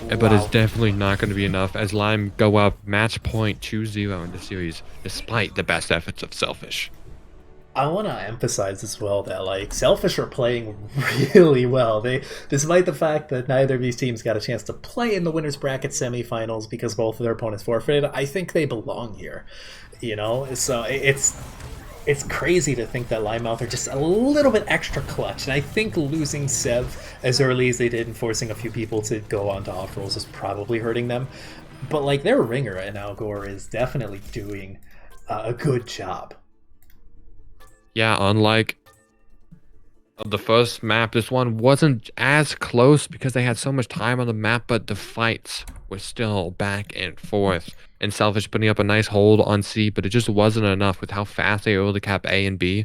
but it's definitely not going to be enough as Lime go up match point 2-0 in the series, despite the best efforts of Selfish. I want to emphasize as well that, like, Selfish are playing really well. They, despite the fact that neither of these teams got a chance to play in the winners bracket semifinals because both of their opponents forfeited, I think they belong here. You know, so it's crazy to think that Linemouth are just a little bit extra clutch, and I think losing Sev as early as they did and forcing a few people to go on to off rolls is probably hurting them. But like, their ringer and Algor is definitely doing a good job. Yeah, unlike the first map, this one wasn't as close because they had so much time on the map, but the fights were still back and forth. And Selfish putting up a nice hold on C, but it just wasn't enough with how fast they were able to cap A and B.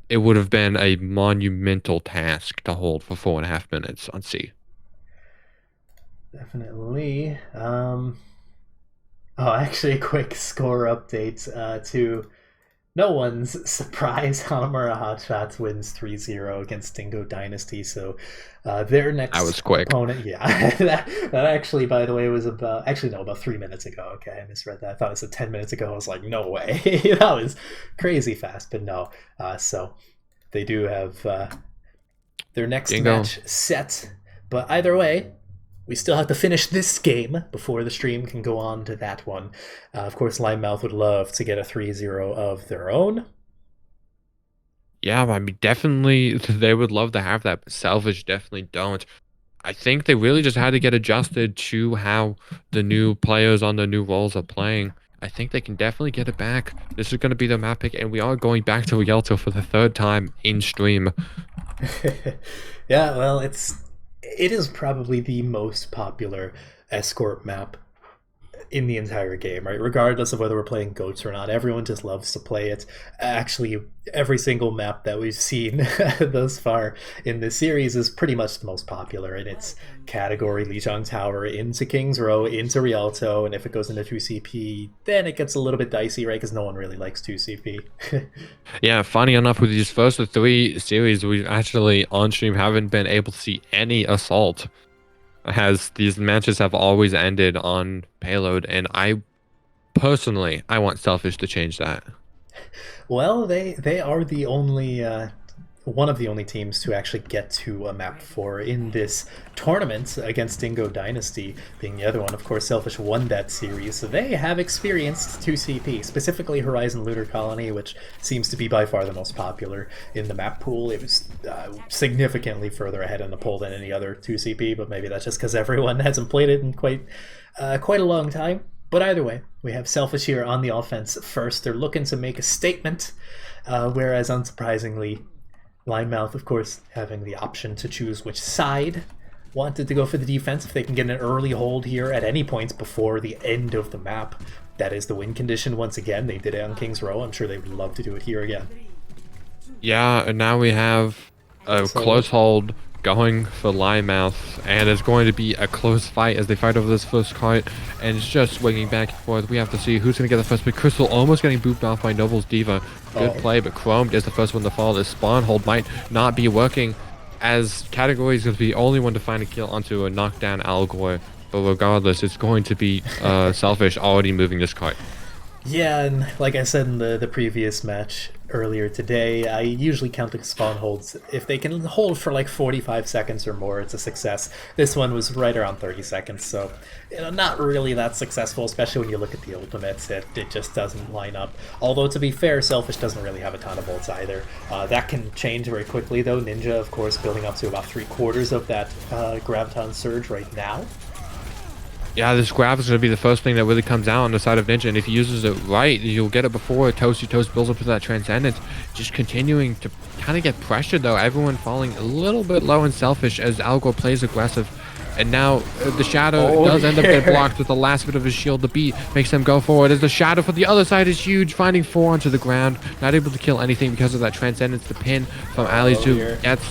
It would have been a monumental task to hold for 4.5 minutes on C. Definitely. Actually, a quick score update to no one's surprise. Hanamura Hotshots wins 3-0 against Dingo Dynasty, so their next opponent, that actually, by the way, was about 3 minutes ago. Okay, I misread that. I thought it said 10 minutes ago. I was like, no way. That was crazy fast, but no. So they do have their next match set, but either way, we still have to finish this game before the stream can go on to that one. Of course, Linemouth would love to get a 3-0 of their own. Yeah, I mean, definitely they would love to have that, but Selfish definitely don't. I think they really just had to get adjusted to how the new players on the new roles are playing. I think they can definitely get it back. This is going to be their map pick, and we are going back to Rialto for the 3rd time in stream. Yeah, well, it is probably the most popular escort map in the entire game, right? Regardless of whether we're playing goats or not, everyone just loves to play it. Actually, every single map that we've seen thus far in this series is pretty much the most popular in its category. Lijiang Tower into King's Row, into Rialto, and if it goes into 2CP, then it gets a little bit dicey, right? Because no one really likes 2CP. Yeah, funny enough, with these first three series, we actually on stream haven't been able to see any assault, as these matches have always ended on payload, and I personally, I want Selfish to change that. Well, they are the only one of the only teams to actually get to a map 4 in this tournament, against Dingo Dynasty being the other one. Of course, Selfish won that series, so they have experienced 2CP, specifically Horizon Lunar Colony, which seems to be by far the most popular in the map pool. It was significantly further ahead in the poll than any other 2CP, but maybe that's just because everyone hasn't played it in quite a long time. But either way, we have Selfish here on the offense first. They're looking to make a statement, whereas unsurprisingly, Linemouth, of course, having the option to choose which side, wanted to go for the defense if they can get an early hold here at any point before the end of the map. That is the win condition once again. They did it on King's Row. I'm sure they would love to do it here again. Yeah, and now we have a close hold going for Linemouth, and it's going to be a close fight as they fight over this first cart, and it's just swinging back and forth. We have to see who's going to get the first pick. Crystal almost getting booped off by Noble's Diva. Good play, but Chromed is the first one to fall. This spawn hold might not be working, as Category is going to be the only one to find a kill onto a knockdown Algor, but regardless, it's going to be Selfish already moving this cart. Yeah, and like I said in the previous match earlier today, I usually count the spawn holds. If they can hold for like 45 seconds or more, it's a success. This one was right around 30 seconds, so not really that successful, especially when you look at the ultimates. It just doesn't line up. Although, to be fair, Selfish doesn't really have a ton of ults either. That can change very quickly, though. Ninja, of course, building up to about 3/4 of that Graviton Surge right now. Yeah, this grab is going to be the first thing that really comes out on the side of Ninja, and if he uses it right, you'll get it before Toasty Toast builds up to that Transcendence. Just continuing to kind of get pressured, though. Everyone falling a little bit low and Selfish as Algor plays aggressive. And now the Shadow does end up getting blocked with the last bit of his shield. The beat makes them go forward as the Shadow for the other side is huge, finding 4 onto the ground. Not able to kill anything because of that Transcendence. The pin from Alizu gets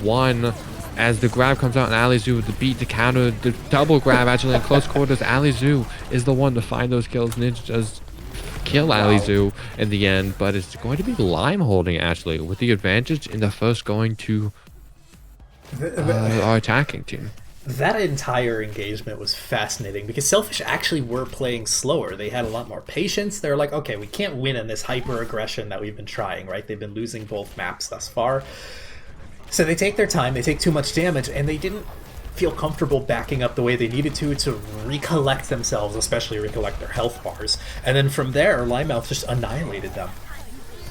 1. As the grab comes out and Alizu with the beat to counter the double grab, actually in close quarters. Alizu is the one to find those kills. Ninja does kill Alizu in the end, but it's going to be Lime holding actually with the advantage in the first going to our attacking team. That entire engagement was fascinating because Selfish actually were playing slower. They had a lot more patience. They're like, okay, we can't win in this hyper aggression that we've been trying, right? They've been losing both maps thus far. So they take their time, they take too much damage, and they didn't feel comfortable backing up the way they needed to recollect themselves, especially recollect their health bars. And then from there, Linemouth just annihilated them.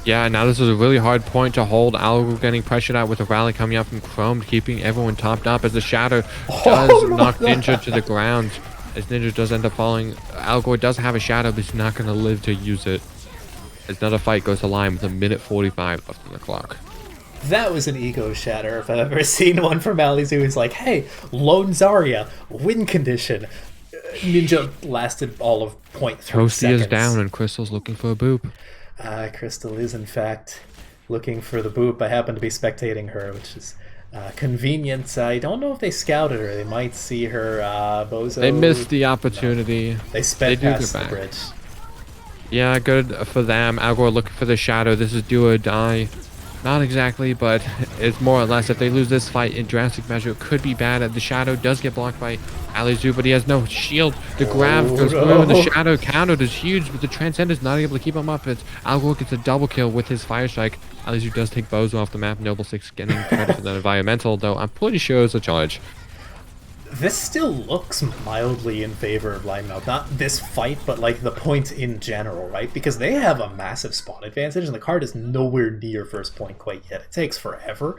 Yeah, now this is a really hard point to hold. Algor getting pressured out with a rally coming up from Chrome, keeping everyone topped up as the Shadow does knock Ninja to the ground. As Ninja does end up falling, Algor does have a Shadow, but he's not going to live to use it. As another fight goes to Lime with a minute 45 left on the clock. That was an ego shatter if I've ever seen one from Alizu. Who's like, hey, Lone Zarya, win condition. Ninja lasted all of 0.3 Toasty seconds. is down and Crystal's looking for a boop. Crystal is, in fact, looking for the boop. I happen to be spectating her, which is convenient. I don't know if they scouted her. They might see her. Bozo. They missed the opportunity. No. They sped past the bridge. Yeah, good for them. Algor looking for the Shadow. This is do or die. Not exactly, but it's more or less if they lose this fight in drastic measure, it could be bad. The Shadow does get blocked by Alizu, but he has no shield. The grab goes through, and the Shadow countered is huge, but the Transcendence not able to keep him up. It's Algor gets a double kill with his Fire Strike. Alizu does take Bozo off the map. Noble 6 getting credit for that environmental, though I'm pretty sure it's a charge. This still looks mildly in favor of Linemouth. Not this fight, but like the point in general, right? Because they have a massive spawn advantage, and the card is nowhere near first point quite yet. It takes forever.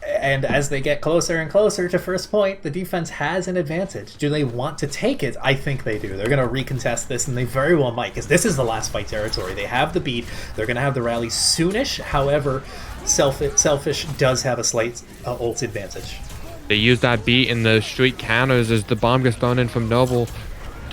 And as they get closer and closer to first point, the defense has an advantage. Do they want to take it? I think they do. They're going to recontest this, and they very well might, because this is the last fight territory. They have the beat. They're going to have the rally soonish. However, Selfish does have a slight ult advantage. They use that beat in the street counters as the bomb gets thrown in from Noble.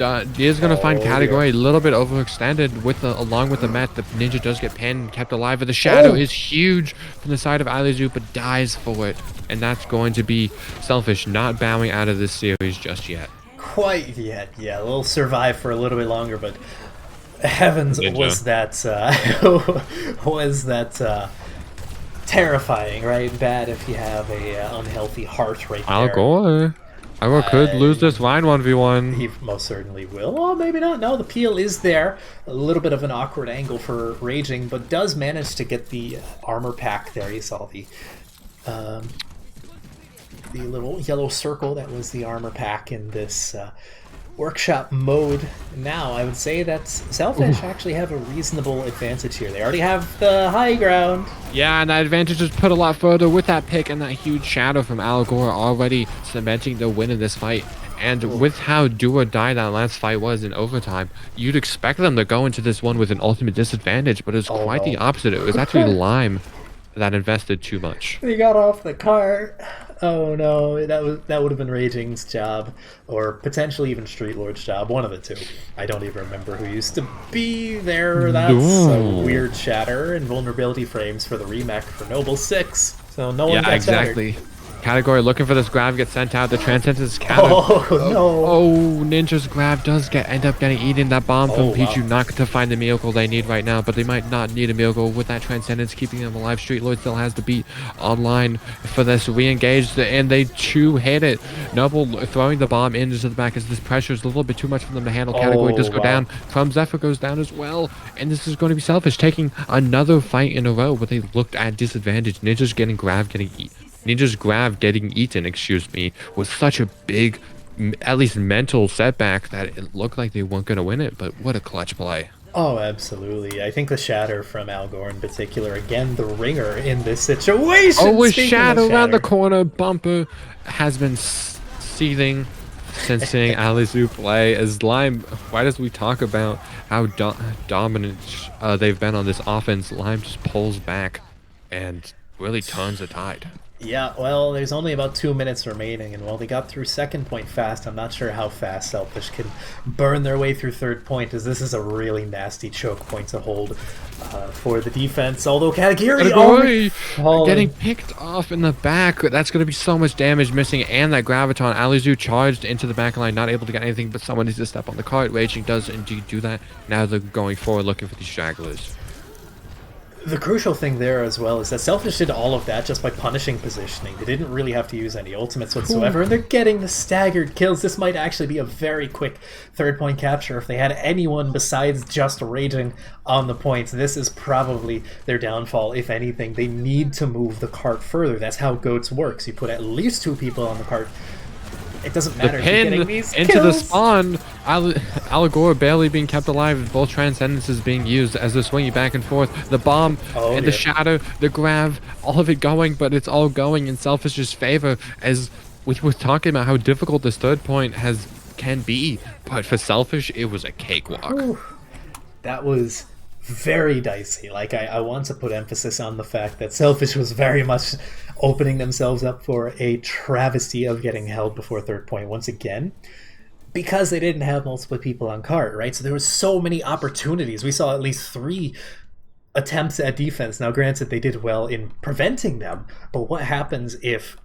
is going to find Oh, Category a dear. little bit overextended along with the Met. The Ninja does get pinned and kept alive, but the shadow Oh! is huge from the side of Alizu, but dies for it. And that's going to be Selfish not bowing out of this series just yet. Quite yet, yeah. They'll survive for a little bit longer, but heavens, Ninja. was that terrifying, right? Bad if you have a unhealthy heart right there. Algor could lose this line 1v1. He most certainly will. Oh, maybe not. No, the peel is there. A little bit of an awkward angle for Raging, but does manage to get the armor pack there. You saw the little yellow circle that was the armor pack in this workshop mode. Now, I would say that Selfish actually have a reasonable advantage here. They already have the high ground. Yeah, and that advantage is put a lot further with that pick and that huge shadow from Algor already cementing the win in this fight. And with how do or die that last fight was in overtime, you'd expect them to go into this one with an ultimate disadvantage, but it's quite the opposite. It was actually Lime that invested too much. They got off the cart. Oh no, that would have been Raging's job, or potentially even Street Lord's job. One of the two. I don't even remember who used to be there. That's a weird shatter and vulnerability frames for the remake for Noble 6. So no one got exactly. Category looking for this grab, gets sent out. The Transcendence counter. Oh no! Oh, Ninja's grab does end up getting eaten. That bomb from Pichu not to find the miracle they need right now, but they might not need a miracle with that Transcendence keeping them alive. Street Lord still has the beat online for this re-engage, and they hit it. Noble throwing the bomb into the back as this pressure is a little bit too much for them to handle. Category does go down. From Zephyr goes down as well, and this is going to be Selfish taking another fight in a row where they looked at disadvantage. Ninja's getting grabbed, Ninja's grab getting eaten, was such a big, at least mental setback that it looked like they weren't going to win it, but what a clutch play. Oh, absolutely. I think the shatter from Algor in particular, again, the ringer in this situation. Oh, with shadow around the corner, Bumper has been seething since seeing Alizu play as Lime. Right as we talk about how dominant they've been on this offense, Lime just pulls back and really turns the tide. Yeah, well, there's only about 2 minutes remaining, and while they got through second point fast, I'm not sure how fast Selfish can burn their way through third point, as this is a really nasty choke point to hold for the defense. Although Katagiri getting picked off in the back, that's going to be so much damage missing, and that Graviton. Alizu charged into the back line, not able to get anything, but someone needs to step on the cart. Raging does indeed do that. Now they're going forward looking for these stragglers. The crucial thing there as well is that Selfish did all of that just by punishing positioning. They didn't really have to use any ultimates whatsoever, and they're getting the staggered kills. This might actually be a very quick third point capture if they had anyone besides just Raging on the points. This is probably their downfall, if anything. They need to move the cart further. That's how GOATS works. You put at least 2 people on the cart. It doesn't matter if you're getting these into kills. the spawn. Algor barely being kept alive. Both Transcendences being used as they're swinging back and forth. The bomb and the shadow, the grab, all of it going, but it's all going in Selfish's favor. As we were talking about how difficult this third point can be, but for Selfish, it was a cakewalk. Ooh, that was very dicey. Like, I want to put emphasis on the fact that Selfish was very much opening themselves up for a travesty of getting held before third point once again, because they didn't have multiple people on cart, right? So there was so many opportunities. We saw at least 3 attempts at defense. Now, granted, they did well in preventing them, but what happens if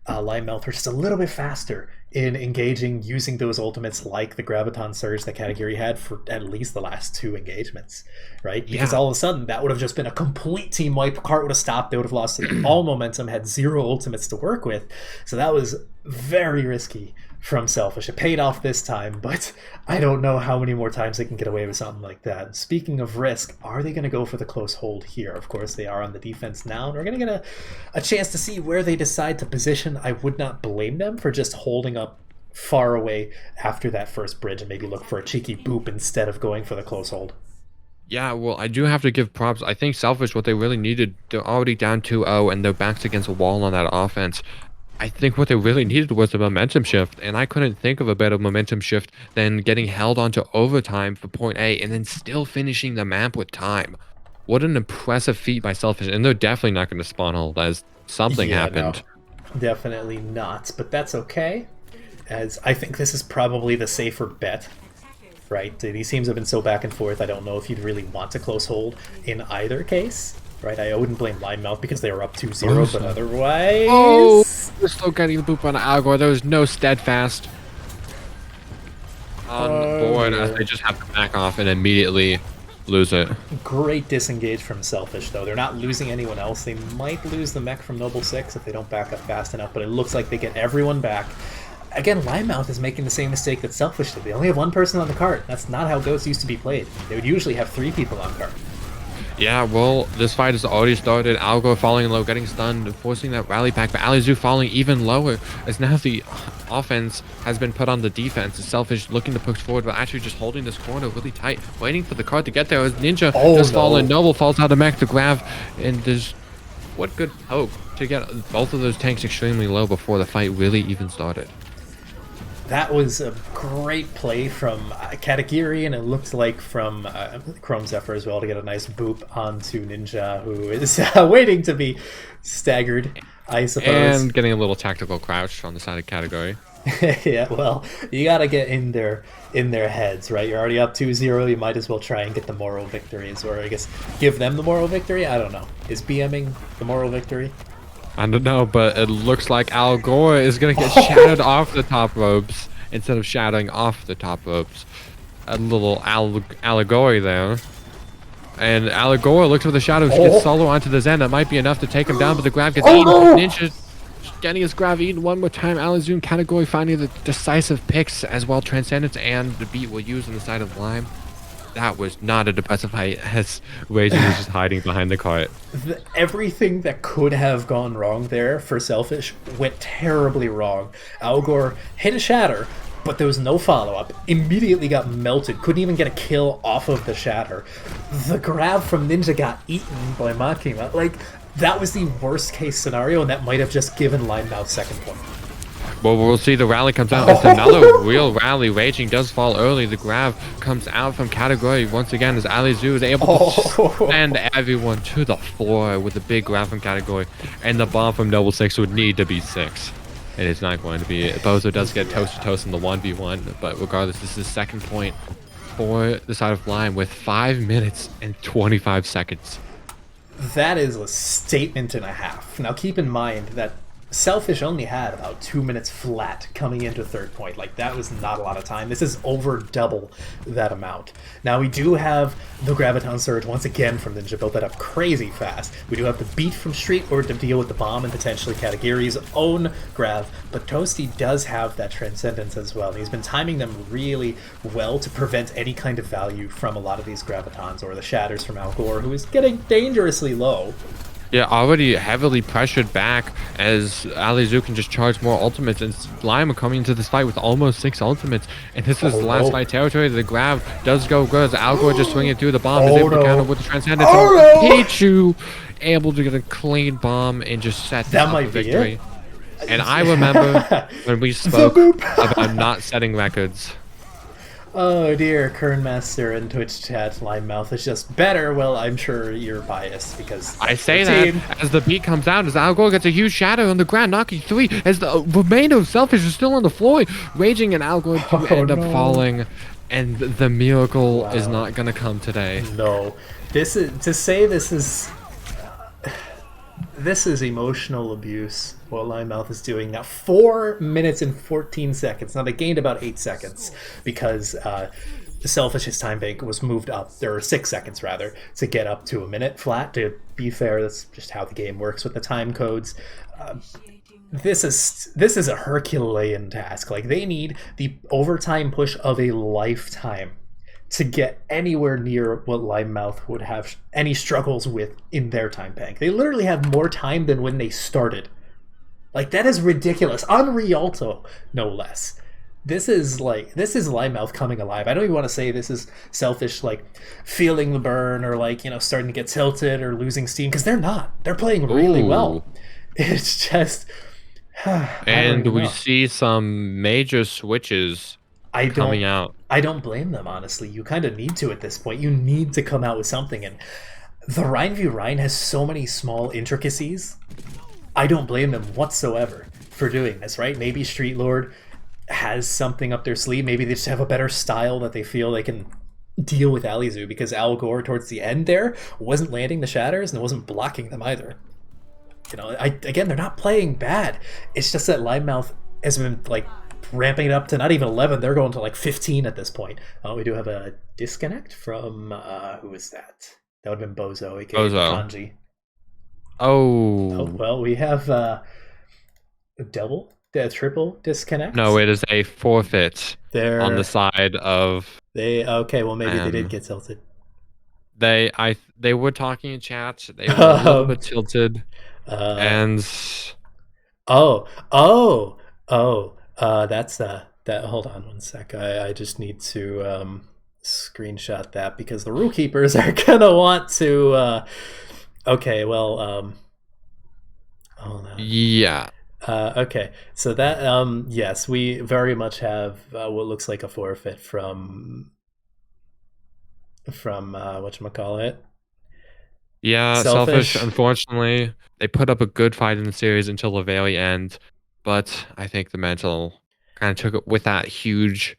Lime Melter just a little bit faster in engaging, using those ultimates like the Graviton Surge that Katagiri had for at least the last 2 engagements, right? Because all of a sudden, that would have just been a complete team wipe. Cart would have stopped. They would have lost all momentum, had 0 ultimates to work with. So that was very risky from Selfish. It paid off this time, but I don't know how many more times they can get away with something like that. Speaking of risk, are they going to go for the close hold here? Of course, they are on the defense now, and we're going to get a chance to see where they decide to position. I would not blame them for just holding up far away after that first bridge and maybe look for a cheeky boop instead of going for the close hold. Yeah, well, I do have to give props. I think Selfish, what they really needed, they're already down 2-0, and their back's against a wall on that offense. I think what they really needed was a momentum shift, and I couldn't think of a better momentum shift than getting held onto overtime for point A and then still finishing the map with time. What an impressive feat by Selfish, and they're definitely not going to spawn hold as something happened. No, definitely not, but that's okay, as I think this is probably the safer bet right? These teams have been so back and forth. I don't know if you'd really want a close hold in either case, right? I wouldn't blame Linemouth because they were up 2-0, but otherwise... Oh, we're still getting the boop on Algor. There was no steadfast on board as they just have to back off and immediately lose it. Great disengage from Selfish, though. They're not losing anyone else. They might lose the mech from Noble 6 if they don't back up fast enough, but it looks like they get everyone back. Again, Linemouth is making the same mistake that Selfish did. They only have one person on the cart. That's not how Ghosts used to be played. They would usually have 3 people on cart. Yeah, well, this fight has already started. Algor falling low, getting stunned, forcing that rally back, but Alizu falling even lower as now the offense has been put on the defense. It's Selfish looking to push forward, but actually just holding this corner really tight, waiting for the card to get there as Ninja does fall in. Noble falls out of mech to grab, and there's what good hope to get both of those tanks extremely low before the fight really even started. That was a great play from Katagiri, and it looked like from Chrome Zephyr as well to get a nice boop onto Ninja, who is waiting to be staggered, I suppose. And getting a little tactical crouch on the side of Category. Yeah, well, you gotta get in their heads, right? You're already up 2-0, you might as well try and get the moral victories, or I guess give them the moral victory? I don't know. Is BMing the moral victory? I don't know, but it looks like Algor is going to get shattered off the top ropes instead of shattering off the top ropes. A little allegory there. And Algor looks for the shadow. She gets solo onto the Zen. That might be enough to take him down, but the grab gets eaten. Ninja getting his grab eaten one more time. Alizoon Category finding the decisive picks as well. Transcendence and the beat were used on the side of Lime. That was not a depressive fight as Raging was just hiding behind the cart. Everything that could have gone wrong there for Selfish went terribly wrong. Algor hit a shatter, but there was no follow-up. Immediately got melted. Couldn't even get a kill off of the shatter. The grab from Ninja got eaten by Makima. Like, that was the worst case scenario, and that might have just given Linemouth second point. Well, we'll see. The rally comes out. It's another real rally. Raging does fall early. The grab comes out from Category once again as Alizu is able to send everyone to the floor with a big grab from Category. And the bomb from Noble 6 would need to be 6. It is not going to be. Bozo does get toast-to-toast in the 1v1, but regardless, this is second point for the side of Lime with 5 minutes and 25 seconds. That is a statement and a half. Now keep in mind that Selfish only had about 2 minutes flat coming into third point. Like, that was not a lot of time. This is over double that amount. Now, we do have the Graviton Surge once again from Ninja, built that up crazy fast. We do have the beat from Street Lord to deal with the bomb and potentially Katagiri's own grab, but Toasty does have that Transcendence as well. And he's been timing them really well to prevent any kind of value from a lot of these Gravitons or the Shatters from Algor, who is getting dangerously low. Yeah, already heavily pressured back as Alizu can just charge more ultimates, and Lime coming into this fight with almost 6 ultimates, and this is the last fight territory. The grab does go good as Algor just swinging through the bomb, is able to counter with the Transcendence. Pichu able to get a clean bomb and just set that up victory. And I remember when we spoke about not setting records. Oh dear, Kernmaster and Twitch chat, Linemouth is just better. Well, I'm sure you're biased because I say that as the beat comes out, as Algor gets a huge shadow on the ground, knocking 3, as the remainder of Selfish is still on the floor, Raging and Algor end up falling, and the miracle is not gonna come today. No, this is to say this is emotional abuse. What Linemouth is doing now. 4 minutes and 14 seconds. Now they gained about 8 seconds because the Selfish's time bank was moved up. There are 6 seconds rather to get up to a minute flat. To be fair, that's just how the game works with the time codes. This is a Herculean task. Like, they need the overtime push of a lifetime to get anywhere near what Linemouth would have any struggles with in their time bank. They literally have more time than when they started. Like, that is ridiculous. On Rialto, no less. This is Linemouth coming alive. I don't even want to say this is Selfish, like, feeling the burn or, like, you know, starting to get tilted or losing steam, because they're not. They're playing really well. It's just... and we see some major switches coming out. I don't blame them, honestly. You kind of need to at this point. You need to come out with something, and the Rhine v Rhine has so many small intricacies. I don't blame them whatsoever for doing this, right? Maybe Street Lord has something up their sleeve. Maybe they just have a better style that they feel they can deal with Alizu, because Al Gore towards the end there wasn't landing the shatters and wasn't blocking them either. Again, they're not playing bad. It's just that Limemouth has been like ramping it up to not even 11. They're going to like 15 at this point. We do have a disconnect from who is that? That would have been Bozo, aka Kanji. Oh, well, we have a triple disconnect. No, it is a forfeit. They're on the side of okay. Well, maybe they did get tilted. They were talking in chat. They were a little bit tilted, and that's that. Hold on one sec. I just need to screenshot that because the rule keepers are gonna want to. Okay, well, hold on. Yeah. Okay, so that yes, we very much have what looks like a forfeit from whatchamacallit. Yeah, Selfish. Unfortunately, they put up a good fight in the series until the very end, but I think the mental kind of took it with that huge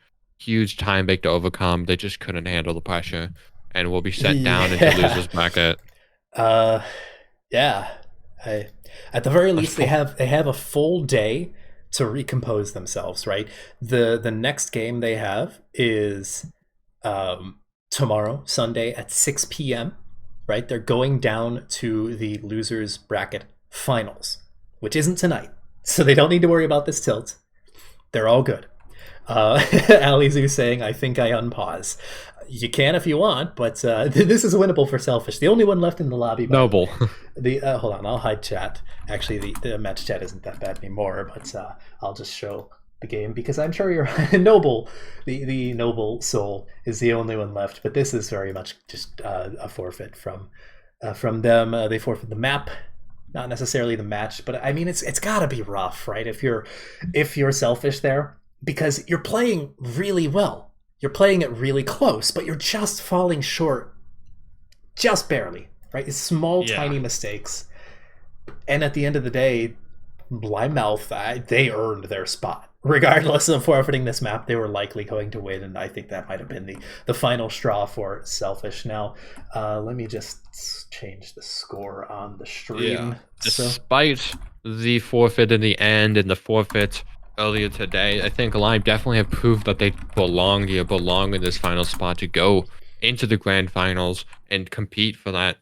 time bake to overcome. They just couldn't handle the pressure, and will be set down into losers bracket. Yeah. At the very least, they have a full day to recompose themselves, right? The next game they have is tomorrow, Sunday at 6 p.m., right? They're going down to the losers bracket finals, which isn't tonight, so they don't need to worry about this tilt. They're all good. Alizu saying, I think I unpause. You can if you want, but this is winnable for Selfish. The only one left in the lobby. Noble. Hold on, I'll hide chat. Actually, the match chat isn't that bad anymore, but I'll just show the game because I'm sure you're Noble. The noble soul is the only one left, but this is very much just a forfeit from them. They forfeit the map, not necessarily the match, but I mean it's got to be rough, right? If you're Selfish there, because you're playing really well. You're playing it really close, but you're just falling short, just barely, right? It's small, tiny mistakes. And at the end of the day, Limemouth, they earned their spot. Regardless of forfeiting this map, they were likely going to win, and I think that might have been the final straw for Selfish. Now, let me just change the score on the stream. Yeah. Despite the forfeit in the end and the forfeit earlier today, I think Lime definitely have proved that they belong in this final spot to go into the grand finals and compete for that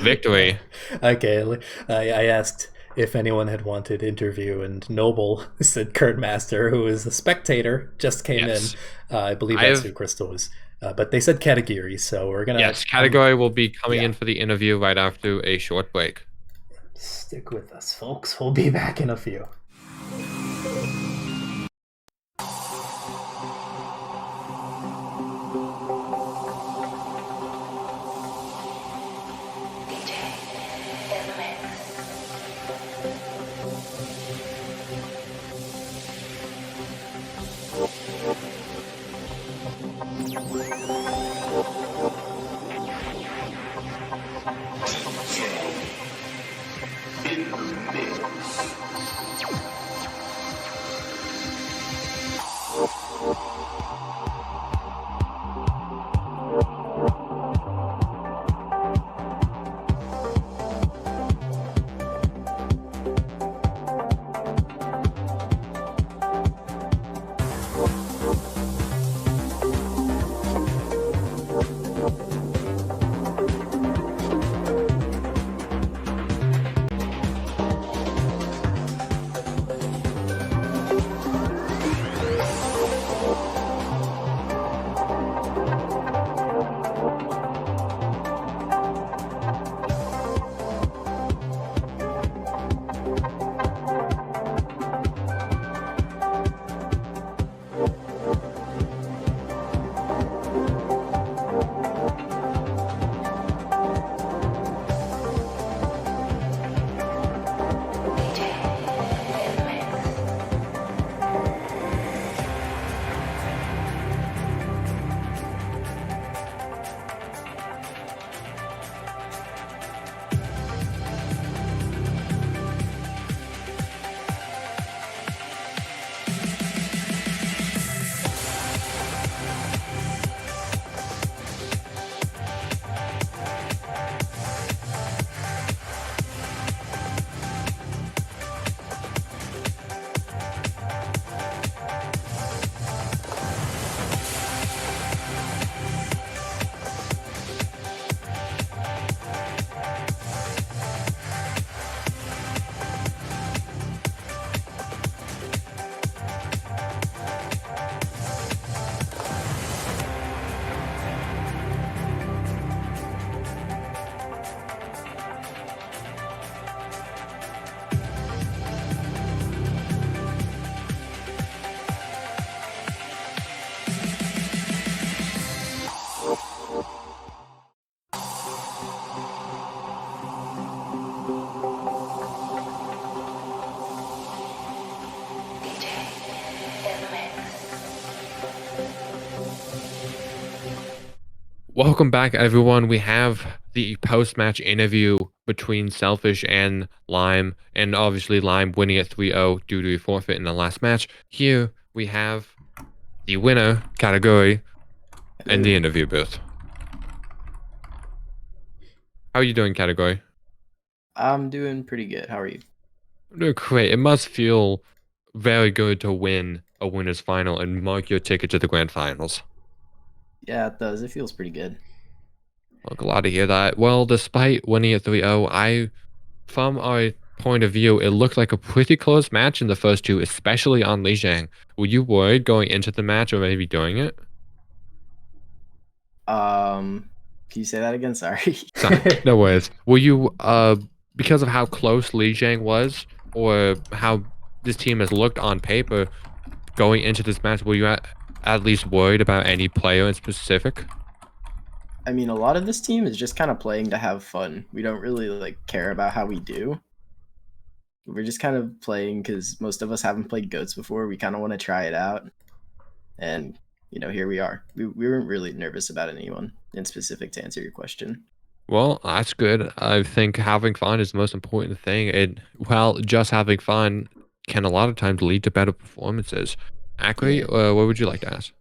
victory. Okay, I asked if anyone had wanted interview, and Noble said Kurt Master, who is a spectator, just came in. I believe that's who Crystal was. But they said Category, so we're gonna. Yes, Category will be coming in for the interview right after a short break. Stick with us, folks. We'll be back in a few. Welcome back, everyone. We have the post-match interview between Selfish and Lime, and obviously Lime winning at 3-0 due to a forfeit in the last match. Here we have the winner category and the interview booth. How are you doing, category? I'm doing pretty good. How are you? I'm doing great. It must feel very good to win a winner's final and mark your ticket to the grand finals. Yeah, it does. It feels pretty good. Well, glad to hear that. Well, despite winning at 3-0, from our point of view, it looked like a pretty close match in the first two, especially on Lijiang. Were you worried going into the match or maybe doing it? Can you say that again? Sorry. Sorry, no worries. Were you, because of how close Lijiang was, or how this team has looked on paper going into this match, were you at least worried about any player in specific? I mean, a lot of this team is just kind of playing to have fun. We don't really like care about how we do. We're just kind of playing because most of us haven't played goats before. We kind of want to try it out, and here we are. We weren't really nervous about anyone in specific to answer your question. Well, that's good. I think having fun is the most important thing. And while just having fun can a lot of times lead to better performances. Akri, Yeah. what would you like to ask?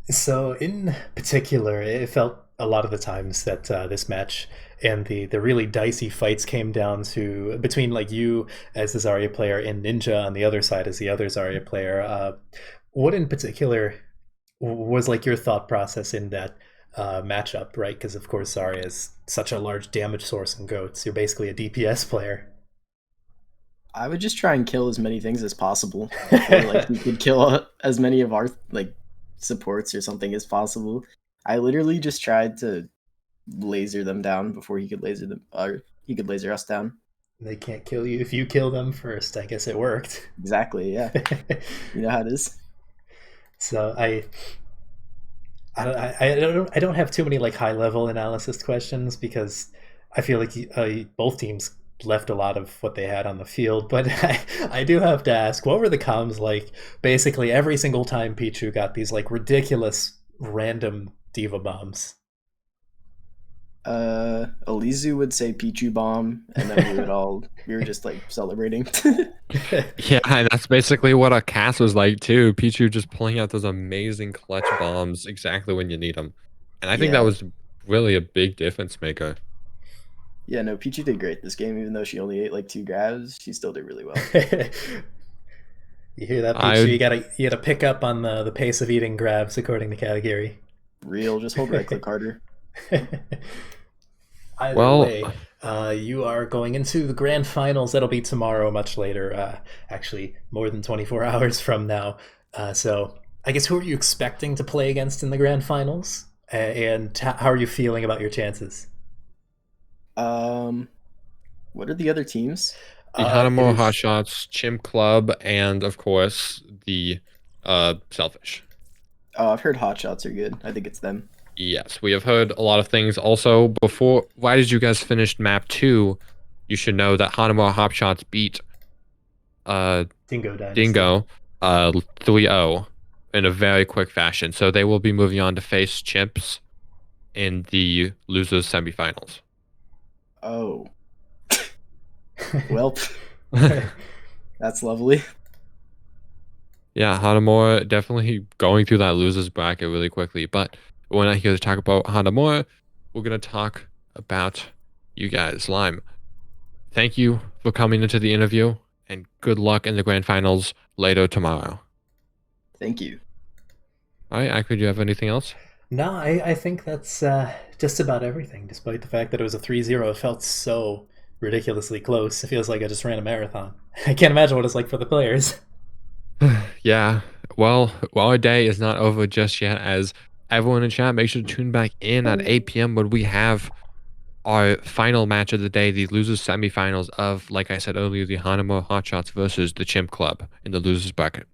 So, in particular, it felt a lot of the times that this match and the really dicey fights came down to between like you as the Zarya player and Ninja on the other side as the other Zarya player. What in particular was like your thought process in that matchup, right? Because of course Zarya is such a large damage source in goats. You're basically a DPS player. I would just try and kill as many things as possible, or like you could kill as many of our like supports or something as possible. I literally just tried to laser them down before he could laser them, or he could laser us down. They can't kill you if you kill them first. I guess it worked. Exactly. Yeah. You know how it is. So I don't have too many like high level analysis questions because I feel like both teams left a lot of what they had on the field. But I do have to ask, what were the comms like? Basically, every single time Pichu got these like ridiculous random diva bombs. Alizu would say Pichu bomb, and then we were just like celebrating. Yeah, and that's basically what a cast was like too. Pichu just pulling out those amazing clutch bombs exactly when you need them. And I think that Yeah. was really a big difference maker. Yeah, no, Pichu did great this game, even though she only ate like 2 grabs, she still did really well. You hear that, Pichu? I You gotta pick up on the pace of eating grabs according to category. Real, just hold right click harder. Either well, way, you are going into the grand finals. That'll be tomorrow, much later. Actually, more than 24 hours from now. So, I guess who are you expecting to play against in the grand finals? And how are you feeling about your chances? Um, what are the other teams? the It Hanamura is Hotshots, Chimp Club, and of course the Selfish. Oh, I've heard hot shots are good. I think it's them. Yes, we have heard a lot of things. Also, before, why did you guys finish map 2? You should know that Hanamura Hotshots beat uh Dingo Dynasty. Dingo 3-0 in a very quick fashion. So they will be moving on to face Chimps in the losers semifinals. Oh, well, that's lovely. Yeah, Hanamura definitely going through that losers bracket really quickly. But we're not here to talk about Hanamura. We're going to talk about you guys. Lime, thank you for coming into the interview and good luck in the grand finals later tomorrow. Thank you. All right, Akri, do you have anything else? No, I think that's just about everything. Despite the fact that it was a 3-0, it felt so ridiculously close. It feels like I just ran a marathon. I can't imagine what it's like for the players. Yeah, well, our day is not over just yet. As everyone in chat, make sure to tune back in at 8 p.m. when we have our final match of the day, the losers semifinals of, like I said earlier, the Hanamura Hotshots versus the Chimp Club in the losers bracket.